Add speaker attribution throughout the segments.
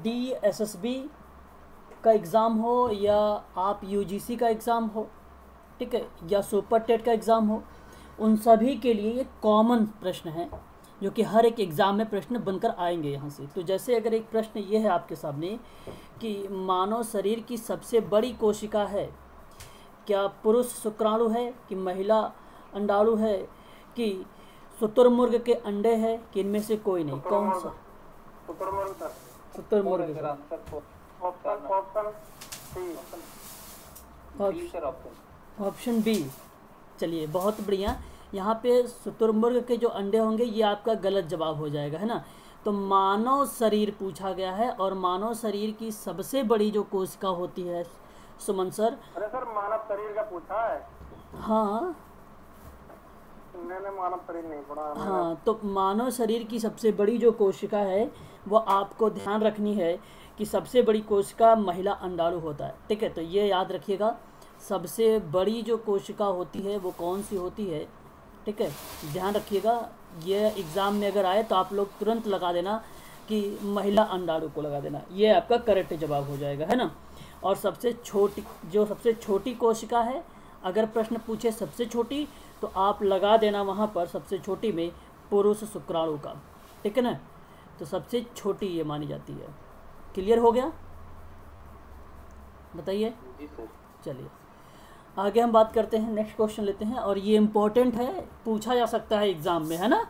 Speaker 1: DSSB का exam हो या आप UGC का एग्ज़ाम हो, ठीक है, या सुपर टेट का एग्ज़ाम हो, उन सभी के लिए ये कॉमन प्रश्न है जो कि हर एक एग्ज़ाम में प्रश्न बनकर आएंगे यहाँ से। तो जैसे अगर एक प्रश्न ये है आपके सामने कि मानव शरीर की सबसे बड़ी कोशिका है, क्या पुरुष शुक्राणु है कि महिला अंडाणु है कि शुतुरमुर्ग के अंडे है कि इनमें से कोई नहीं, कौन सा? शुतुरमुर्ग। Option B. चलिए बहुत बढ़िया। यहाँ पे शुतुरमुर्ग के जो अंडे होंगे ये आपका गलत जवाब हो जाएगा, है ना। तो मानव शरीर पूछा गया है और मानव शरीर की सबसे बड़ी जो कोशिका होती है, सुमन सर।
Speaker 2: अरे सर मानव शरीर का पूछा है।
Speaker 1: हाँ
Speaker 2: मैंने मानव शरीर नहीं पढ़ा।
Speaker 1: हाँ, तो मानव शरीर की सबसे बड़ी जो कोशिका है वो आपको ध्यान रखनी है कि सबसे बड़ी कोशिका महिला अंडाणु होता है, ठीक है। तो ये याद रखिएगा, सबसे बड़ी जो कोशिका होती है वो कौन सी होती है, ठीक है, ध्यान रखिएगा। ये एग्ज़ाम में अगर आए तो आप लोग तुरंत लगा देना कि महिला अंडाणु को लगा देना, ये आपका करेक्ट जवाब हो जाएगा, है ना। और सबसे छोटी कोशिका है, अगर प्रश्न पूछे सबसे छोटी तो आप लगा देना वहाँ पर सबसे छोटी में पुरुष शुक्राणु का, ठीक है ना। तो सबसे छोटी ये मानी जाती है। क्लियर हो गया? बताइए। चलिए आगे हम बात करते हैं, नेक्स्ट क्वेश्चन लेते हैं। और ये इम्पोर्टेंट है, पूछा जा सकता है एग्ज़ाम में, है ना,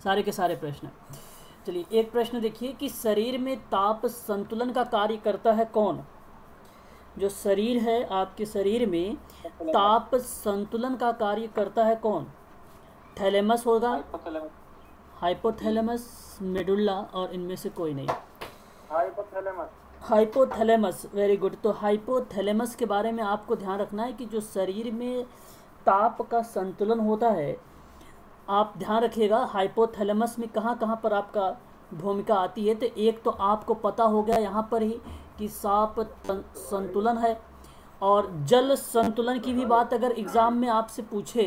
Speaker 1: सारे के सारे प्रश्न। चलिए एक प्रश्न देखिए कि शरीर में ताप संतुलन का कार्य करता है कौन? जो शरीर है आपके शरीर में ताप संतुलन का कार्य करता है कौन? थैलेमस होगा, हाइपोथैलेमस, मेडुल्ला और इनमें से कोई नहीं। Hypothalamus, very good. तो हाइपोथैलेमस के बारे में आपको ध्यान रखना है कि जो शरीर में ताप का संतुलन होता है, आप ध्यान रखिएगा हाइपोथैलेमस में कहाँ कहाँ पर आपका भूमिका आती है। तो एक तो आपको पता हो गया यहाँ पर ही कि साप संतुलन है, और जल संतुलन की भी बात अगर एग्ज़ाम में आपसे पूछे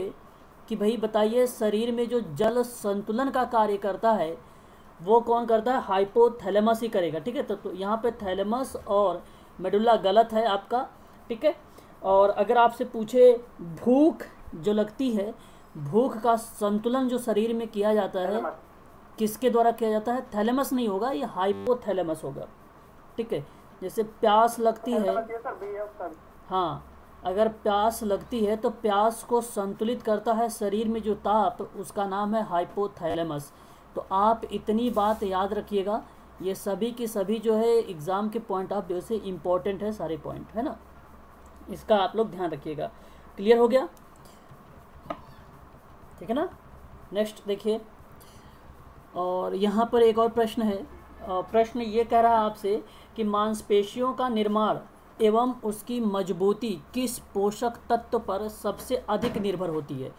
Speaker 1: कि भाई बताइए शरीर में जो जल संतुलन का कार्य करता है वो कौन करता है? हाइपोथैलेमस ही करेगा, ठीक है। तो यहाँ पे थैलेमस और मेडुल्ला गलत है आपका, ठीक है। और अगर आपसे पूछे भूख जो लगती है, भूख का संतुलन जो शरीर में किया जाता है किसके द्वारा किया जाता है? थैलेमस नहीं होगा, ये हाइपोथैलेमस होगा, ठीक है। जैसे प्यास लगती है, हाँ, अगर प्यास लगती है तो प्यास को संतुलित करता है शरीर में जो ताप, उसका नाम है हाइपोथैलेमस। तो आप इतनी बात याद रखिएगा, ये सभी के सभी जो है एग्ज़ाम के पॉइंट ऑफ व्यू से इम्पोर्टेंट है, सारे पॉइंट, है ना, इसका आप लोग ध्यान रखिएगा। क्लियर हो गया? ठीक है ना। नेक्स्ट देखिए, और यहाँ पर एक और प्रश्न है। प्रश्न ये कह रहा है आपसे कि मांसपेशियों का निर्माण एवं उसकी मजबूती किस पोषक तत्व पर सबसे अधिक निर्भर होती है?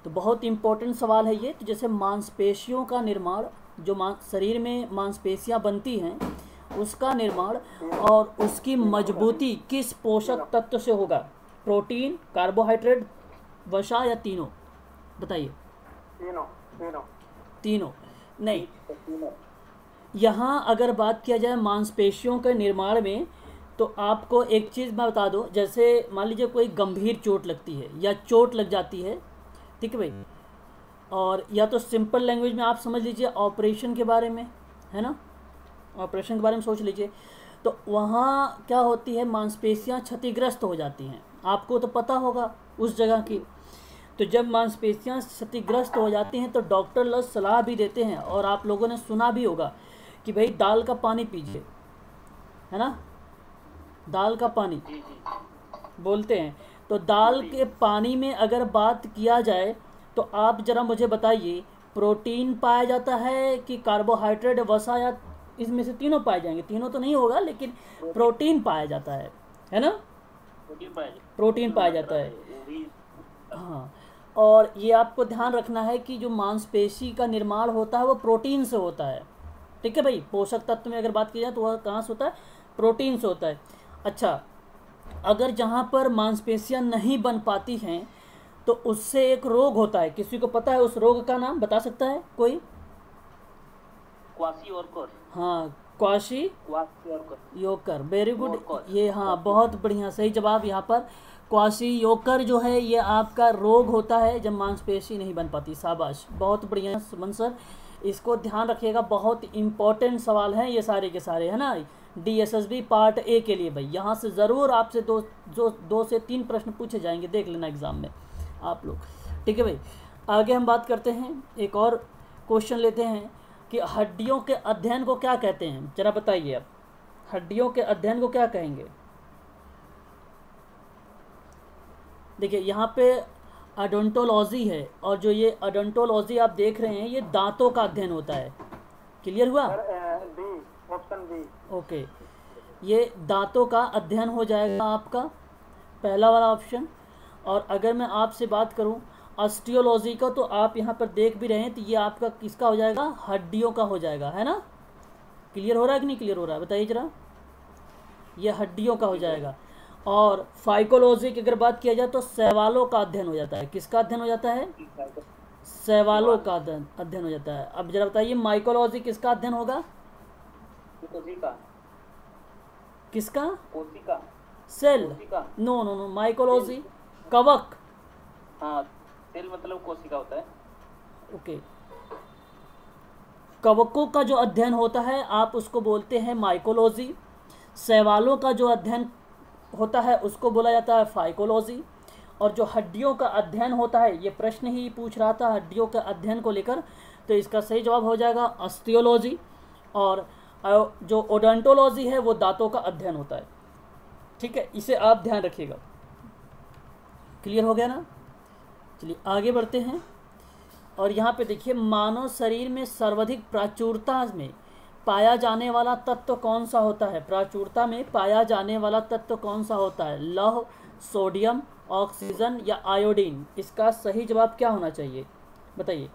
Speaker 1: तो बहुत इम्पोर्टेंट सवाल है ये। तो जैसे मांसपेशियों का निर्माण, जो शरीर में मांसपेशियां बनती हैं उसका निर्माण और उसकी मजबूती किस पोषक तत्व से होगा? प्रोटीन, कार्बोहाइड्रेट, वसा या तीनों? बताइए। तीनों नहीं। यहाँ अगर बात किया जाए मांसपेशियों के निर्माण में, तो आपको एक चीज़ मैं बता दूं, जैसे मान लीजिए कोई गंभीर चोट लगती है या चोट लग जाती है, ठीक है भाई, और या तो सिंपल लैंग्वेज में आप समझ लीजिए ऑपरेशन के बारे में, है ना, ऑपरेशन के बारे में सोच लीजिए। तो वहाँ क्या होती है, मांसपेशियाँ क्षतिग्रस्त हो जाती हैं, आपको तो पता होगा उस जगह की। तो जब मांसपेशियाँ क्षतिग्रस्त हो जाती हैं तो डॉक्टर लोग सलाह भी देते हैं, और आप लोगों ने सुना भी होगा कि भाई दाल का पानी पीजिए, है ना, दाल का पानी बोलते हैं। तो दाल के पानी में अगर बात किया जाए तो आप ज़रा मुझे बताइए, प्रोटीन पाया जाता है कि कार्बोहाइड्रेट, वसा, या इसमें से तीनों पाए जाएंगे? तीनों तो नहीं होगा, लेकिन प्रोटीन पाया जाता है ना, प्रोटीन पाया जाता है, हाँ। और ये आपको ध्यान रखना है कि जो मांसपेशी का निर्माण होता है वो प्रोटीन से होता है, ठीक है भाई। पोषक तत्व में अगर बात की जाए तो वह कहाँ से होता है? प्रोटीन से होता है। अच्छा, अगर जहाँ पर मांसपेशियाँ नहीं बन पाती हैं तो उससे एक रोग होता है, किसी को पता है उस रोग का नाम? बता सकता है कोई?
Speaker 3: क्वासी और कोर।
Speaker 1: हाँ, क्वाशी योकर, वेरी गुड। ये हाँ बहुत बढ़िया, सही जवाब यहाँ पर। क्वाशी योकर जो है ये आपका रोग होता है जब मांसपेशी नहीं बन पाती। शाबाश, बहुत बढ़िया सुमन सर, इसको ध्यान रखिएगा, बहुत इंपॉर्टेंट सवाल हैं ये सारे के सारे, है ना। DSSB पार्ट ए के लिए भाई, यहाँ से ज़रूर आपसे दो से तीन प्रश्न पूछे जाएंगे, देख लेना एग्ज़ाम में आप लोग, ठीक है भाई। आगे हम बात करते हैं, एक और क्वेश्चन लेते हैं कि हड्डियों के अध्ययन को क्या कहते हैं, जरा बताइए आप, हड्डियों के अध्ययन को क्या कहेंगे। देखिए यहाँ पे ओडोंटोलॉजी है, और जो ये ओडोंटोलॉजी आप देख रहे हैं ये दांतों का अध्ययन होता है। क्लियर हुआ?
Speaker 2: Option B.
Speaker 1: ओके, ये दांतों का अध्ययन हो जाएगा आपका पहला वाला ऑप्शन। और अगर मैं आपसे बात करूं ऑस्टियोलॉजी का, तो आप यहाँ पर देख भी रहे हैं, तो ये आपका किसका हो जाएगा, हड्डियों का हो जाएगा, है ना। क्लियर हो रहा है कि नहीं क्लियर हो रहा है, बताइए जरा। ये हड्डियों का हो जाएगा। और फाइकोलॉजी की अगर बात किया जाए तो शैवालों का अध्ययन हो जाता है। किसका अध्ययन हो जाता है? शैवालों का अध्ययन हो जाता है। अब जरा बताइए माइकोलॉजी किसका अध्ययन होगा? किसका?
Speaker 3: कोशिका।
Speaker 1: Cell? No no no, mycology कवक।
Speaker 3: हाँ, सेल मतलब कोशिका होता है।
Speaker 1: ओके, कवकों का जो अध्ययन होता है आप उसको बोलते हैं माइकोलॉजी। शैवालों का जो अध्ययन होता है उसको बोला जाता है फाइकोलॉजी। और जो हड्डियों का अध्ययन होता है, ये प्रश्न ही पूछ रहा था हड्डियों के अध्ययन को लेकर, तो इसका सही जवाब हो जाएगा ऑस्टियोलॉजी। और जो ओडोंटोलॉजी है वो दांतों का अध्ययन होता है, ठीक है, इसे आप ध्यान रखिएगा। क्लियर हो गया ना। चलिए आगे बढ़ते हैं। और यहाँ पे देखिए, मानव शरीर में सर्वाधिक प्राचुरता में पाया जाने वाला तत्व कौन सा होता है? प्राचुरता में पाया जाने वाला तत्व कौन सा होता है? लौह, सोडियम, ऑक्सीजन या आयोडीन? इसका सही जवाब क्या होना चाहिए, बताइए।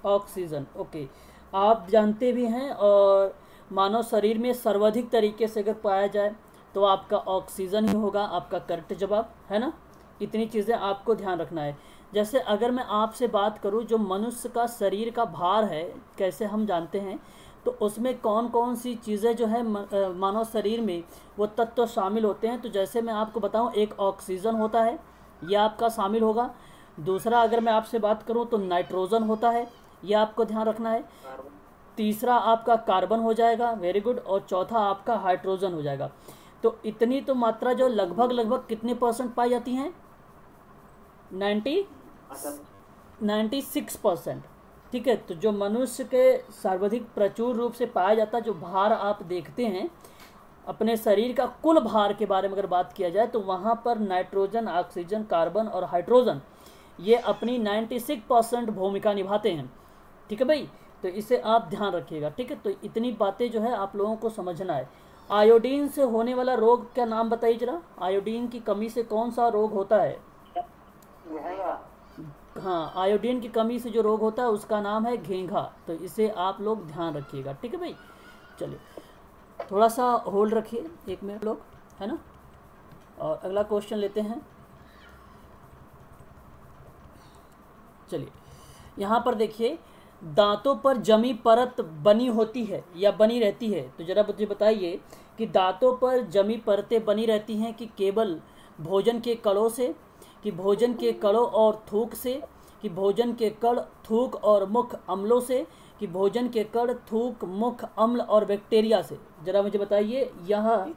Speaker 1: ऑक्सीजन। ओके, आप जानते भी हैं, और मानव शरीर में सर्वाधिक तरीके से अगर पाया जाए तो आपका ऑक्सीजन ही होगा आपका करेक्ट जवाब, है ना। इतनी चीज़ें आपको ध्यान रखना है। जैसे अगर मैं आपसे बात करूं, जो मनुष्य का शरीर का भार है कैसे हम जानते हैं, तो उसमें कौन कौन सी चीज़ें जो है मानव शरीर में वो तत्व शामिल होते हैं। तो जैसे मैं आपको बताऊं, एक ऑक्सीजन होता है, ये आपका शामिल होगा। दूसरा अगर मैं आपसे बात करूं तो नाइट्रोजन होता है, ये आपको ध्यान रखना है। तीसरा आपका कार्बन हो जाएगा, वेरी गुड। और चौथा आपका हाइड्रोजन हो जाएगा। तो इतनी तो मात्रा जो लगभग कितने % पाई जाती हैं? 96%, ठीक है। तो जो मनुष्य के सर्वाधिक प्रचुर रूप से पाया जाता, जो भार आप देखते हैं अपने शरीर का, कुल भार के बारे में अगर बात किया जाए तो वहाँ पर नाइट्रोजन, ऑक्सीजन, कार्बन और हाइड्रोजन ये अपनी 96% भूमिका निभाते हैं, ठीक है भाई। तो इसे आप ध्यान रखिएगा, ठीक है। तो इतनी बातें जो है आप लोगों को समझना है। आयोडीन से होने वाला रोग क्या नाम बताइए जरा। आयोडीन की कमी से कौन सा रोग होता है? हाँ, आयोडीन की कमी से जो रोग होता है उसका नाम है घेंघा। तो इसे आप लोग ध्यान रखिएगा, ठीक है भाई। चलिए थोड़ा सा होल्ड रखिए, 1 मिनट लोग, है ना। और अगला क्वेश्चन लेते हैं। चलिए यहाँ पर देखिए, दांतों पर जमी परत बनी होती है या बनी रहती है? तो जरा मुझे बताइए कि दांतों पर जमी परतें बनी रहती हैं कि केवल भोजन के कणों से, कि भोजन के कणों और थूक से, कि भोजन के कण, थूक और मुख अम्लों से, कि भोजन के कण, थूक, मुख अम्ल और बैक्टीरिया से? जरा मुझे बताइए। यह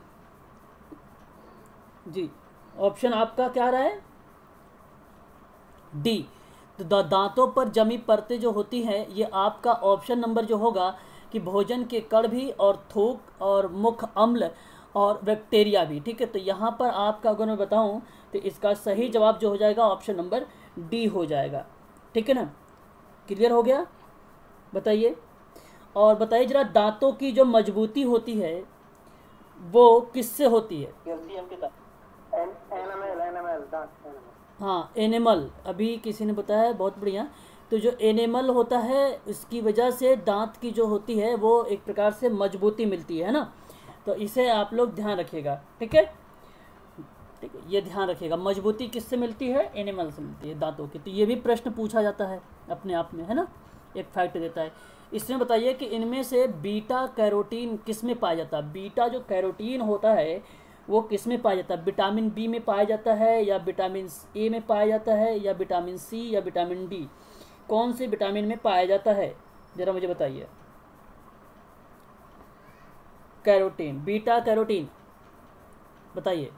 Speaker 1: जी ऑप्शन आपका क्या रहा है? डी। तो दांतों पर जमी परतें जो होती हैं, ये आपका ऑप्शन नंबर जो होगा कि भोजन के कण भी, और थूक और मुख अम्ल और बैक्टीरिया भी, ठीक है। तो यहाँ पर आपका अगर मैं बताऊँ तो इसका सही जवाब जो हो जाएगा ऑप्शन नंबर डी हो जाएगा, ठीक है ना। क्लियर हो गया, बताइए। और बताइए जरा, दांतों की जो मजबूती होती है वो किससे होती है?
Speaker 3: कैल्शियम के साथ।
Speaker 1: हाँ, एनिमल, अभी किसी ने बताया, बहुत बढ़िया। तो जो एनिमल होता है इसकी वजह से दांत की जो होती है वो एक प्रकार से मजबूती मिलती है ना। तो इसे आप लोग ध्यान रखिएगा, ठीक है, ठीक है। ये ध्यान रखिएगा, मजबूती किससे मिलती है? एनिमल से मिलती है, दांतों की। तो ये भी प्रश्न पूछा जाता है अपने आप में, है ना, एक फैक्ट देता है। इसमें बताइए कि इनमें से बीटा कैरोटीन किस में पाया जाता है? बीटा जो कैरोटीन होता है वो किस में पाया जाता है? विटामिन बी में पाया जाता है, या विटामिन ए में पाया जाता है, या विटामिन सी, या विटामिन डी? कौन से विटामिन में पाया जाता है, ज़रा मुझे बताइए। कैरोटीन, बीटा कैरोटीन, बताइए।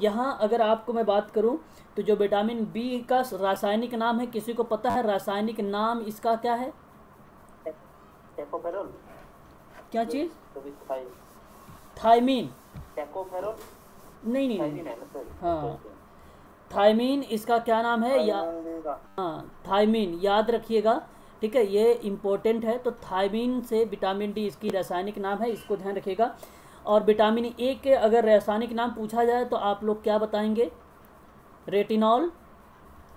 Speaker 1: यहाँ अगर आपको मैं बात करूँ तो जो विटामिन बी का रासायनिक नाम है, किसी को पता है रासायनिक नाम इसका क्या है?
Speaker 3: टोकोफेरॉल।
Speaker 1: क्या चीज़?
Speaker 3: तो भी
Speaker 1: थायमीन।
Speaker 3: टोकोफेरॉल
Speaker 1: नहीं नहीं
Speaker 3: थायमीन
Speaker 1: नहीं,
Speaker 3: है ना सर?
Speaker 1: हाँ थायमीन इसका क्या नाम है? या हाँ थायमीन, याद रखिएगा, ठीक है, ये इम्पोर्टेंट है। तो थायमीन से विटामिन डी इसकी रासायनिक नाम है, इसको ध्यान रखिएगा। और विटामिन ए के अगर रासायनिक नाम पूछा जाए तो आप लोग क्या बताएंगे? रेटिनॉल,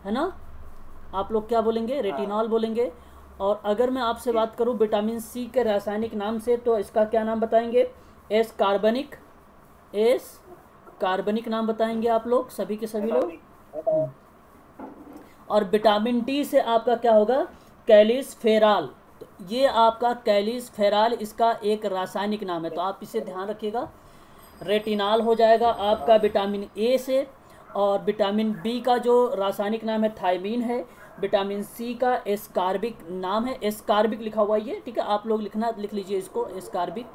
Speaker 1: है ना? आप लोग क्या बोलेंगे? रेटिनॉल बोलेंगे। और अगर मैं आपसे बात करूं विटामिन सी के रासायनिक नाम से, तो इसका क्या नाम बताएंगे? एस कार्बनिक, एस कार्बनिक नाम बताएंगे आप लोग, सभी के सभी लोग। और विटामिन डी से आपका क्या होगा? Kallis feral. तो ये आपका कैलिस फेराल इसका एक रासायनिक नाम है, तो आप इसे ध्यान रखिएगा। रेटिनॉल हो जाएगा आपका विटामिन ए से, और विटामिन बी का जो रासायनिक नाम है थायमीन है। विटामिन सी का एस्कार्बिक नाम है, एस्कार्बिक लिखा हुआ ये, ठीक है, आप लोग लिख लीजिए इसको, एस्कार्बिक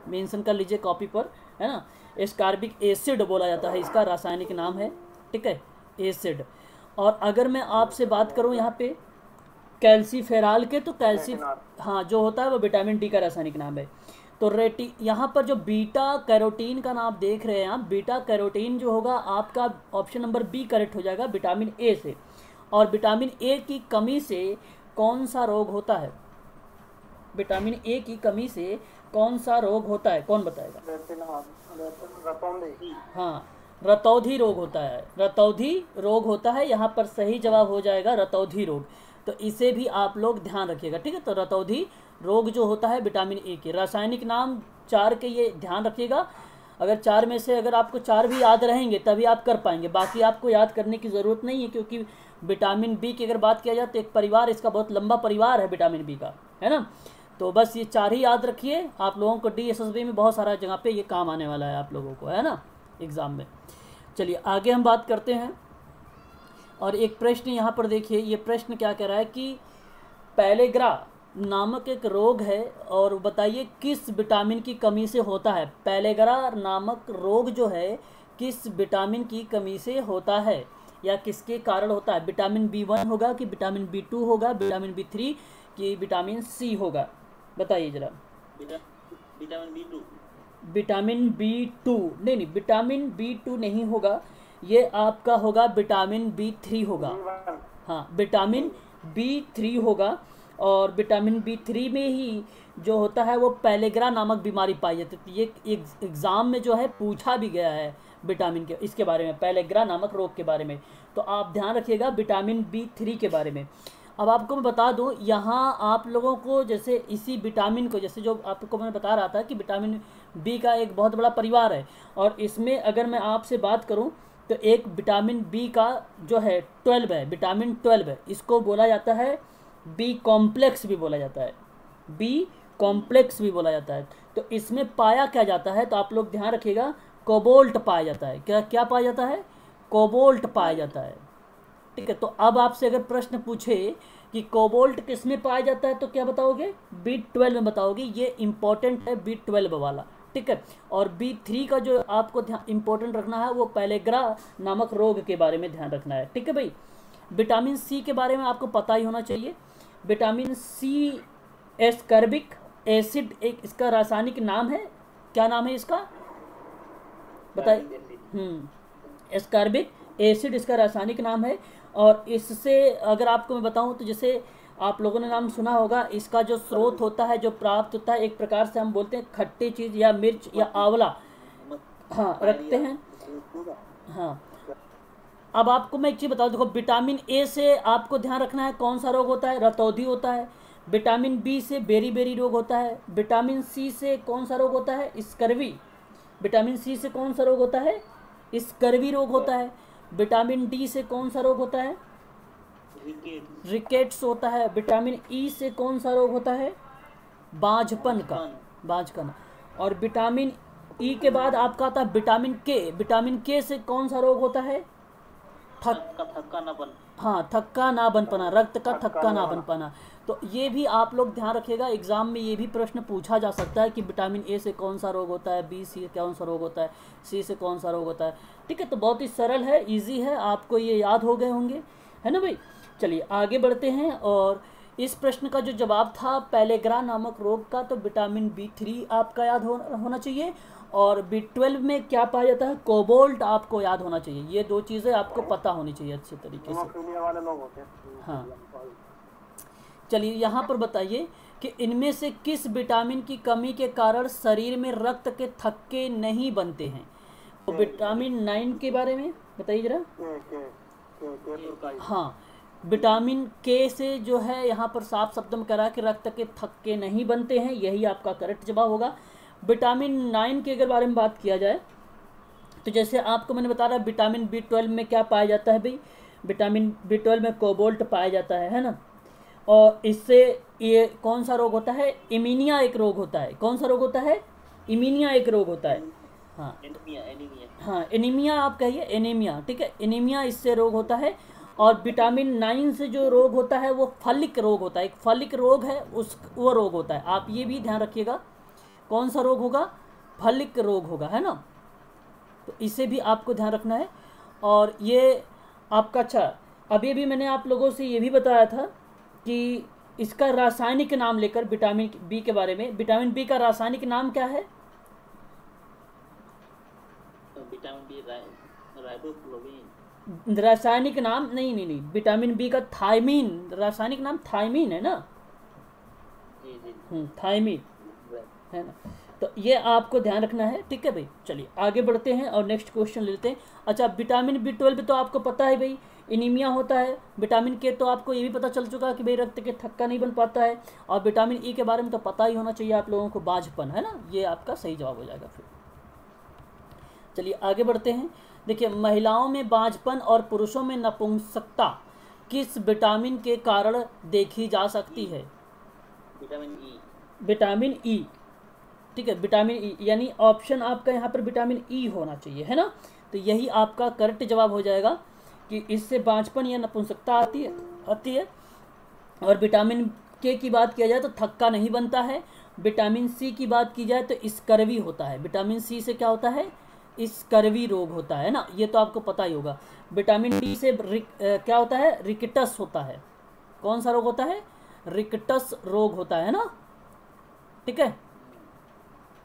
Speaker 1: मेंशन कर लीजिए कॉपी पर, है ना। एस्कार्बिक एसिड बोला जाता है, इसका रासायनिक नाम है, ठीक है, एसिड। और अगर मैं आपसे बात करूं यहाँ पे कैल्सीफेराल के, तो हाँ जो होता है वो विटामिन डी का रासायनिक नाम है। तो यहाँ पर जो बीटा कैरोटीन का नाम देख रहे हैं आप, बीटा कैरोटीन जो होगा आपका ऑप्शन नंबर बी करेक्ट हो जाएगा, विटामिन ए से। और विटामिन ए की कमी से कौन सा रोग होता है? विटामिन ए की कमी से कौन सा रोग होता है, कौन बताएगा? हाँ रतौधी रोग होता है, रतौधी रोग होता है, यहाँ पर सही जवाब हो जाएगा रतौधी रोग। तो इसे भी आप लोग ध्यान रखिएगा, ठीक है। तो रतौधी रोग जो होता है विटामिन ए के रासायनिक नाम 4 के, ये ध्यान रखिएगा। अगर 4 में से अगर आपको 4 भी याद रहेंगे तभी आप कर पाएंगे, बाकी आपको याद करने की ज़रूरत नहीं है, क्योंकि विटामिन बी की अगर बात किया जाए तो एक परिवार, इसका बहुत लंबा परिवार है विटामिन बी का, है ना। तो बस ये 4 ही याद रखिए, आप लोगों को DSSB में बहुत सारा जगह पे ये काम आने वाला है आप लोगों को, है ना, एग्ज़ाम में। चलिए आगे हम बात करते हैं। और एक प्रश्न यहाँ पर देखिए, ये प्रश्न क्या कह रहा है कि पैलेग्रा नामक एक रोग है, और बताइए किस विटामिन की कमी से होता है? पैलेग्रा नामक रोग जो है किस विटामिन की कमी से होता है, या किसके कारण होता है? विटामिन B1 होगा कि विटामिन B2 होगा, विटामिन B3 कि विटामिन C होगा? बताइए जरा।
Speaker 3: Vitamin B2।
Speaker 1: विटामिन B2 नहीं, विटामिन B2 नहीं होगा, ये आपका होगा विटामिन B3 होगा। हाँ विटामिन B3 होगा। और विटामिन B3 में ही जो होता है वो पैलेग्रा नामक बीमारी पाई जाती है। ये एग्ज़ाम में जो है पूछा भी गया है विटामिन के इसके बारे में, पैलेग्रा नामक रोग के बारे में। तो आप ध्यान रखिएगा विटामिन B3 के बारे में। अब आपको मैं बता दूं, यहाँ आप लोगों को जैसे इसी विटामिन को, जैसे जो आपको मैं बता रहा था कि विटामिन बी का एक बहुत बड़ा परिवार है, और इसमें अगर मैं आपसे बात करूं तो एक विटामिन बी का जो है 12 है, विटामिन 12 है, इसको बोला जाता है बी कॉम्प्लेक्स भी बोला जाता है, बी कॉम्प्लेक्स भी बोला जाता है। तो इसमें पाया क्या जाता है? तो आप लोग ध्यान रखिएगा, कोबाल्ट पाया जाता है। क्या क्या पाया जाता है? कोबाल्ट पाया जाता है, ठीक है। तो अब आपसे अगर प्रश्न पूछे कि कोबाल्ट किस में पाया जाता है तो क्या बताओगे? B12 में बताओगे। ये इंपॉर्टेंट है B12 वाला, ठीक है। और B3 का जो आपको ध्यान इंपॉर्टेंट रखना है वो पैलेग्रा नामक रोग के बारे में ध्यान रखना है, ठीक है भाई। विटामिन सी के बारे में आपको पता ही होना चाहिए। विटामिन सी एस्कर्बिक एसिड एक इसका रासायनिक नाम है। क्या नाम है इसका बताइए? एस्कर्बिक एसिड इसका रासायनिक नाम है। और इससे अगर आपको मैं बताऊं तो जैसे आप लोगों ने नाम सुना होगा, इसका जो स्रोत होता है, जो प्राप्त होता है, एक प्रकार से हम बोलते हैं खट्टी चीज़ या मिर्च या आंवला, हाँ रखते हैं, हाँ। अब आपको मैं एक चीज़ बता दूं, देखो विटामिन ए से आपको ध्यान रखना है कौन सा रोग होता है? रतौधी होता है। विटामिन बी से बेरी बेरी रोग होता है। विटामिन सी से कौन सा रोग होता है? स्कर्वी। विटामिन सी से कौन सा रोग होता है? स्कर्वी रोग होता है। विटामिन डी से कौन सा रोग होता है?
Speaker 3: विकेट
Speaker 1: रिकेट्स होता है। विटामिन ई से कौन सा रोग होता है? बांझपन का, बांझपन। और विटामिन ई के बाद आपका आता है विटामिन के। विटामिन के से कौन सा रोग होता है?
Speaker 3: थक्का ना बन।
Speaker 1: हाँ, थक्का ना बन पाना, रक्त का थक्का ना बन पाना। तो ये भी आप लोग ध्यान रखिएगा, एग्जाम में ये भी प्रश्न पूछा जा सकता है कि विटामिन ए से कौन सा रोग होता है, बी सी कौन सा रोग होता है, सी से कौन सा रोग होता है। ठीक है, तो बहुत ही सरल है, इजी है, आपको ये याद हो गए होंगे, है ना भाई। चलिए आगे बढ़ते हैं। और इस प्रश्न का जो जवाब था पेलेग्रा नामक रोग का, तो विटामिन B3 आपका याद होना चाहिए। और B12 में क्या पाया जाता है? कोबाल्ट आपको याद होना चाहिए। ये दो चीज़ें आपको पता होनी चाहिए अच्छे तरीके से।
Speaker 2: हेमोफीलिया वाले लोग होते हैं।
Speaker 1: हाँ, चलिए यहाँ पर बताइए कि इनमें से किस विटामिन की कमी के कारण शरीर में रक्त के थक्के नहीं बनते हैं? तो विटामिन 9 के बारे में बताइए जरा। हाँ, विटामिन के से जो है यहाँ पर साफ शब्द में कह रहा है कि रक्त के थक्के नहीं बनते हैं, यही आपका करेक्ट जवाब होगा। विटामिन 9 के अगर बारे में बात किया जाए तो जैसे आपको मैंने बता रहा विटामिन B12 में क्या पाया जाता है भाई? विटामिन B12 में कोबाल्ट पाया जाता है ना। और इससे ये कौन सा रोग होता है? इमीनिया एक रोग होता है। कौन सा रोग होता है? इमीनिया एक रोग होता है। हाँ,
Speaker 3: एनीमिया।
Speaker 1: हाँ, एनीमिया आप कहिए, एनीमिया, ठीक है, एनीमिया इससे रोग होता है। और विटामिन 9 से जो रोग होता है वो फलिक रोग होता है, एक फलिक रोग है, वो रोग होता है। आप ये भी ध्यान रखिएगा, कौन सा रोग होगा? फलिक रोग होगा, है ना। तो इसे भी आपको ध्यान रखना है। और ये आपका अच्छा, अभी भी मैंने आप लोगों से ये भी बताया था कि इसका रासायनिक नाम लेकर विटामिन बी के बारे में, विटामिन बी का रासायनिक नाम क्या है?
Speaker 3: Vitamin B riboflavin.
Speaker 1: रासायनिक नाम नहीं, विटामिन बी का थायमीन, रासायनिक नाम थायमीन है ना। थायमीन है ना। तो ये आपको ध्यान रखना है, ठीक है भाई। चलिए आगे बढ़ते हैं और नेक्स्ट क्वेश्चन लेते हैं। अच्छा, विटामिन B12 तो आपको पता है भाई, एनीमिया होता है। विटामिन के तो आपको ये भी पता चल चुका कि भाई रक्त के थक्का नहीं बन पाता है। और विटामिन ई के बारे में तो पता ही होना चाहिए आप लोगों को, बांझपन, है ना। ये आपका सही जवाब हो जाएगा। फिर चलिए आगे बढ़ते हैं। देखिए, महिलाओं में बांझपन और पुरुषों में नपुंसकता किस विटामिन के कारण देखी जा सकती है?
Speaker 3: Vitamin E.
Speaker 1: विटामिन ई, ठीक है, विटामिन ई, यानी ऑप्शन आपका यहाँ पर विटामिन ई होना चाहिए, है ना। तो यही आपका करेक्ट जवाब हो जाएगा कि इससे बांझपन या नपुंसकता आती है। और विटामिन के की बात किया जाए तो थक्का नहीं बनता है। विटामिन सी की बात की जाए तो स्कर्वी होता है। विटामिन सी से क्या होता है? स्कर्वी रोग होता है ना, ये तो आपको पता ही होगा। विटामिन डी से क्या होता है? रिकेटस होता है। कौन सा रोग होता है? रिकेटस रोग होता है ना, ठीक है।